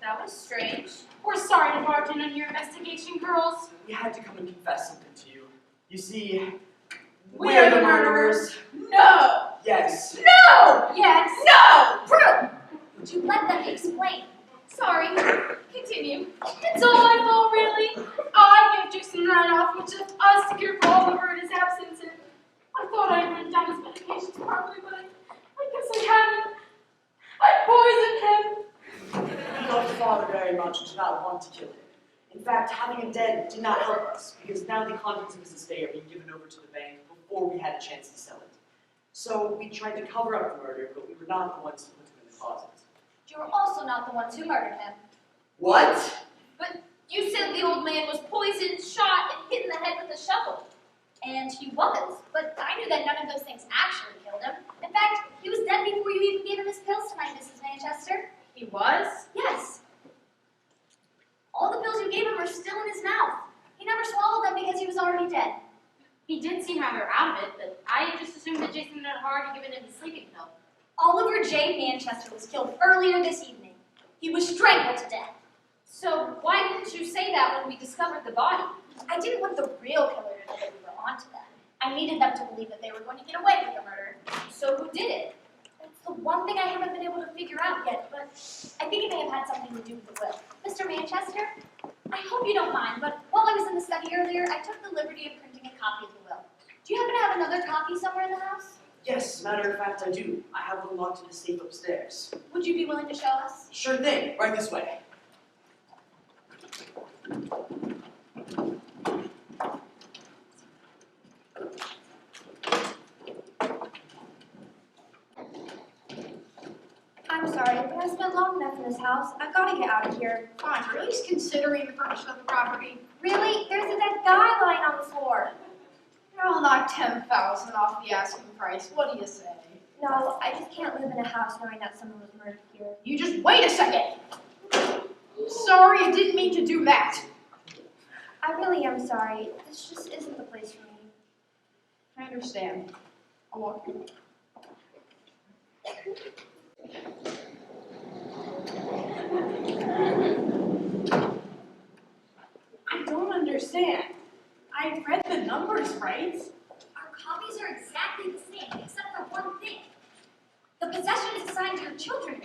That was strange. We're sorry to barge in on your investigation, girls. We had to come and confess something to you. You see, We're the murderers. No! Yes. No! Yes. No! Prue, would you let them explain? Sorry. Continue. It's all my fault, really. I gave Jason the night off, which left us to care for Oliver in his absence, and I thought I'd written down his medications properly, but I guess I hadn't. I poisoned him. You loved father very much and did not want to kill him. In fact, having him dead did not help us, because now the contents of his estate are being given over to the bank before we had a chance to sell it. So we tried to cover up the murder, but we were not the ones who put him in the closet. You were also not the ones who murdered him. What? But you said the old man was poisoned, shot, and hit in the head with a shovel. And he was, but I knew that none of those things actually killed him. In fact, he was dead before you even gave him his pills tonight, Mrs. Manchester. He was? Yes. All the pills you gave him are still in his mouth. He never swallowed them because he was already dead. He did seem rather out of it, but I just assumed that Jason had already given him the sleeping pill. Oliver J. Manchester was killed earlier this evening. He was strangled to death. So why didn't you say that when we discovered the body? I didn't want the real killer to know that we were onto them. I needed them to believe that they were going to get away with the murder. So who did it? That's the one thing I haven't been able to figure out yet, but I think it may have had something to do with the will. Mr. Manchester, I hope you don't mind, but while I was in the study earlier, I took the liberty of printing a copy of the will. Do you happen to have another copy somewhere in the house? Yes, matter of fact, I do. I have one locked in the safe upstairs. Would you be willing to show us? Sure thing, right this way. I'm sorry, but I spent long enough in this house. I've got to get out of here. Fine, you're at least considering the purchase of the property. Really? There's a dead guy lying on the floor. I'll knock 10,000 off the asking price. What do you say? No, I just can't live in a house knowing that someone was murdered here. You just wait a second. Sorry, I didn't mean to do that. I really am sorry. This just isn't the place for me. I understand. I'll walk you. I don't understand. I read the numbers right. Our copies are exactly the same, except for one thing. The possession is assigned to your children.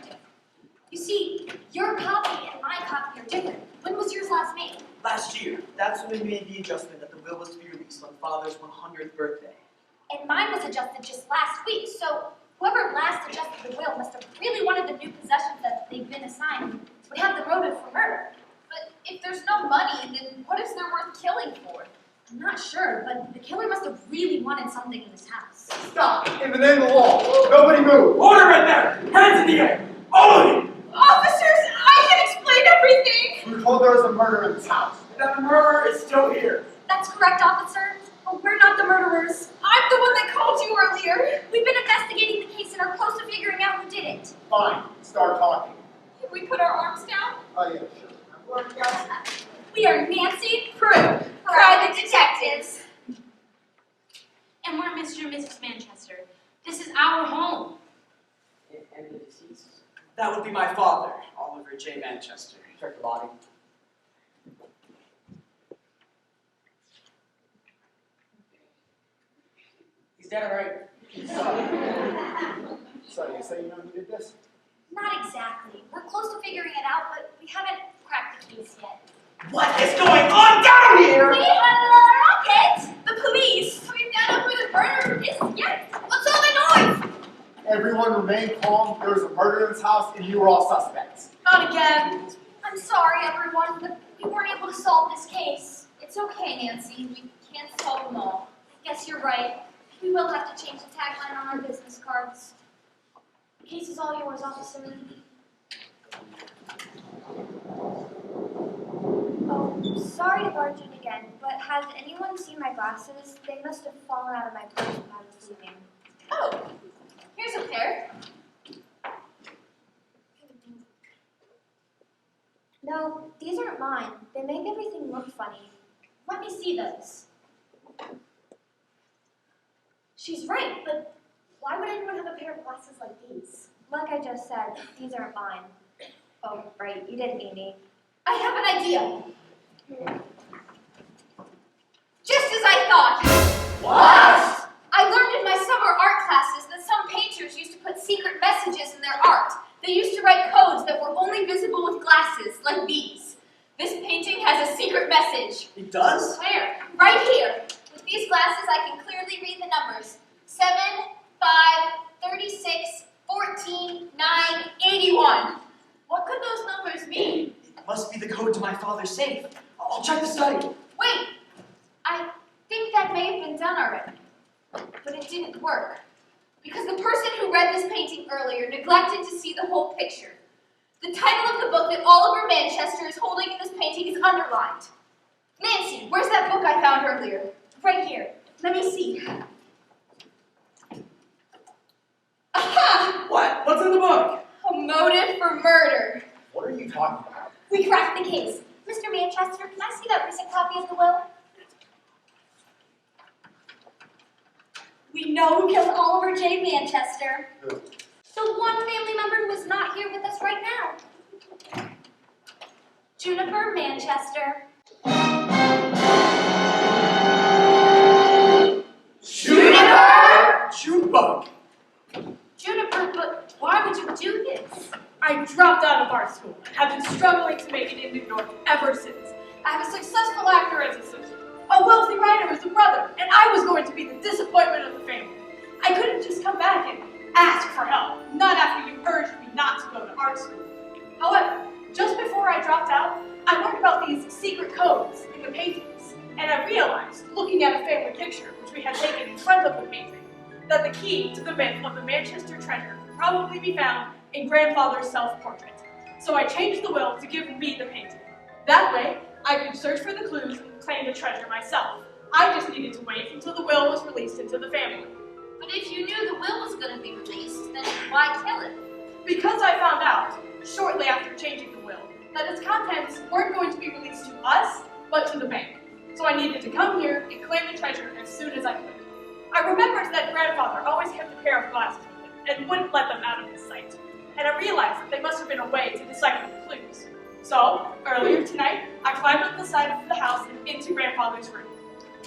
You see, your copy and my copy are different. When was yours last made? Last year, that's when we made the adjustment that the will was to be released on Father's 100th birthday. And mine was adjusted just last week, so whoever last adjusted the will must have really wanted the new possessions that they've been assigned and would have the motive for murder. But if there's no money, then what is there worth killing for? I'm not sure, but the killer must have really wanted something in this house. Stop! In the name of the law! Nobody move! Order right there! Hands in the air! All of you! Officers, I can explain everything! We were told there was a murder in this house. And that the murderer is still here. That's correct, officer. But we're not the murderers. I'm the one that called you earlier. We've been investigating the case and are close to figuring out who did it. Fine. Start talking. Can we put our arms down? Oh, yeah, sure. I'm going to guys. We are Nancy, Prudence, private detectives. And we're Mr. and Mrs. Manchester. This is our home. And the deceased? That would be my father, Oliver J. Manchester. Check the body. He's dead, all right? So you say you know who did this? Not exactly. We're close to figuring it out, but we haven't cracked the case yet. What is going on down here? We have a rocket! The police! We've found out who the murderer is yet. What's all the noise? Everyone remain calm. There was a murder in this house, and you were all suspects. Not again. I'm sorry, everyone, but we weren't able to solve this case. It's okay, Nancy. We can't solve them all. I guess you're right. We will have to change the tagline on our business cards. The case is all yours, officer. Oh, sorry to barge in again, but has anyone seen my glasses? They must have fallen out of my purse when I was sleeping. Oh, here's a pair. No, these aren't mine. They make everything look funny. Let me see those. She's right, but why would anyone have a pair of glasses like these? Like I just said, these aren't mine. Oh, right, you didn't mean me. I have an idea. Just as I thought. What? I learned in my summer art classes that some painters used to put secret messages in their art. They used to write codes that were only visible with glasses, like these. This painting has a secret message. It does? Where? Right here. With these glasses, I can clearly read the numbers. 7, 5, 36, 14, 9, 81. What could those numbers mean? It must be the code to my father's safe. been done already. But it didn't work. Because the person who read this painting earlier neglected to see the whole picture. The title of the book that Oliver Manchester is holding in this painting is underlined. Nancy, where's that book I found earlier? Right here. Let me see. Aha! What? What's in the book? A motive for murder. What are you talking about? We cracked the case. Mr. Manchester, can I see that recent copy of the will? We know who killed Oliver J. Manchester. Who? The one family member who is not here with us right now. Juniper Manchester. Juniper! Junebug! Juniper, but why would you do this? I dropped out of art school and have been struggling to make it in New York ever since. I have a successful actor as a sister, a wealthy writer as a brother, and I was going to be the disappointment of the family. I couldn't just come back and ask for help, not after you urged me not to go to art school. However, just before I dropped out, I learned about these secret codes in the paintings, and I realized, looking at a family picture which we had taken in front of the painting, that the key to the myth of the Manchester treasure could probably be found in grandfather's self-portrait. So I changed the will to give me the painting. That way, I could search for the clues and claim the treasure myself. I just needed to wait until the will was released into the family. But if you knew the will was going to be released, then why kill it? Because I found out, shortly after changing the will, that its contents weren't going to be released to us, but to the bank. So I needed to come here and claim the treasure as soon as I could. I remembered that grandfather always kept a pair of glasses with him and wouldn't let them out of his sight. And I realized that they must have been a way to decipher the clues. So, earlier tonight, I climbed up the side of the house and into grandfather's room.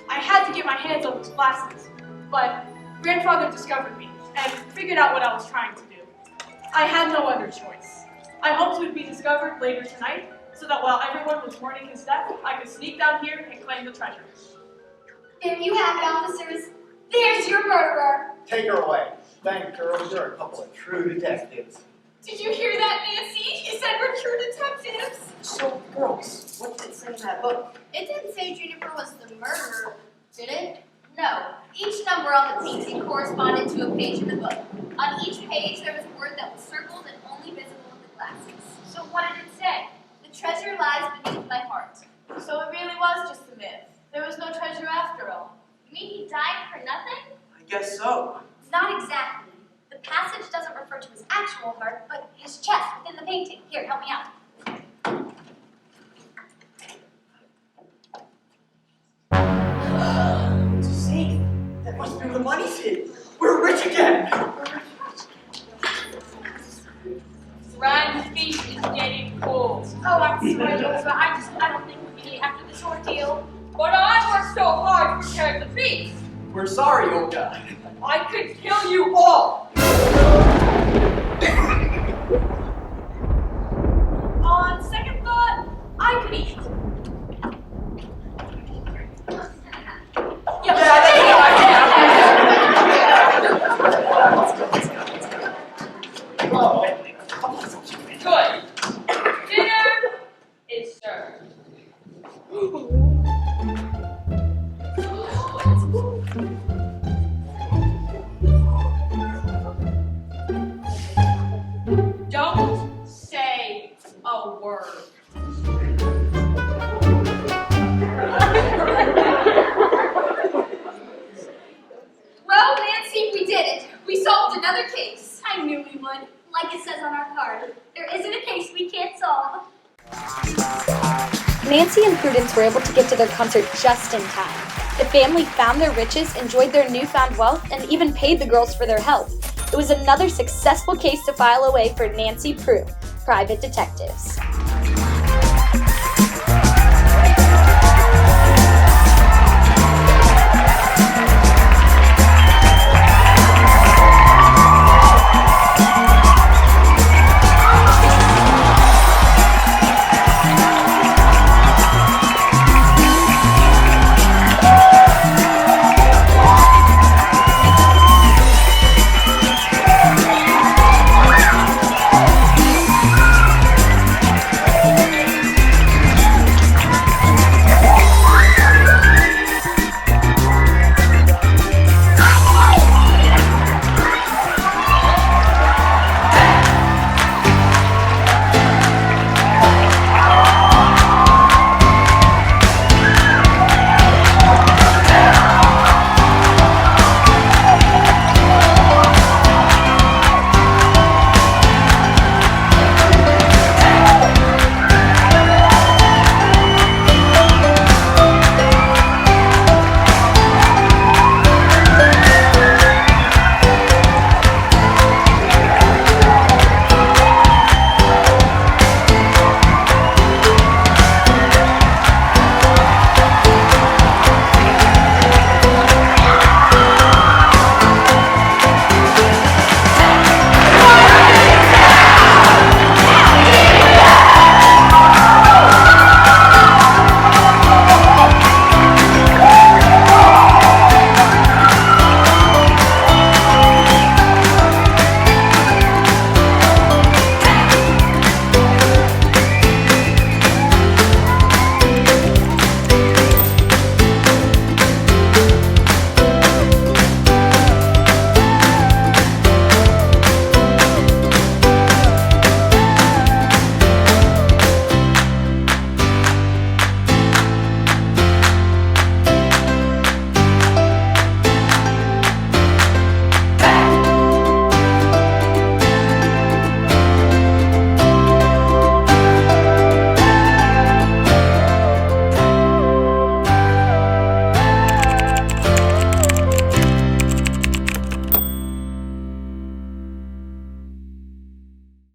I had to get my hands on those glasses, but grandfather discovered me and figured out what I was trying to do. I had no other choice. I hoped he would be discovered later tonight, so that while everyone was mourning his death, I could sneak down here and claim the treasure. There you have it, officers. There's your murderer. Take her away. Thank girls, you're a couple of true detectives. Did you hear that, Nancy? He said we're true detectives. So, girls, what did it say in that book? It didn't say Juniper was the murderer, did it? No. Each number on the painting corresponded to a page in the book. On each page, there was a word that was circled and only visible in the glasses. So what did it say? The treasure lies beneath my heart. So it really was just a myth. There was no treasure after all. You mean he died for nothing? I guess so. Not exactly. The passage doesn't refer to his actual heart, but his chest within the painting. Here, help me out. It's safe. That must be where the money's hidden. We're rich again. Ryan's feet is getting cold. Oh, I'm sorry, Elizabeth. I don't think we can after this ordeal. But I worked so hard to prepare the feast. We're sorry, Olga. I could kill you all. On second thought, I could eat. Good. Dinner is served. Don't say a word. Well, Nancy, we did it. We solved another case. I knew we would. Like it says on our card, there isn't a case we can't solve. Nancy and Prudence were able to get to their concert just in time. The family found their riches, enjoyed their newfound wealth, and even paid the girls for their help. It was another successful case to file away for Nancy Prue, private detectives.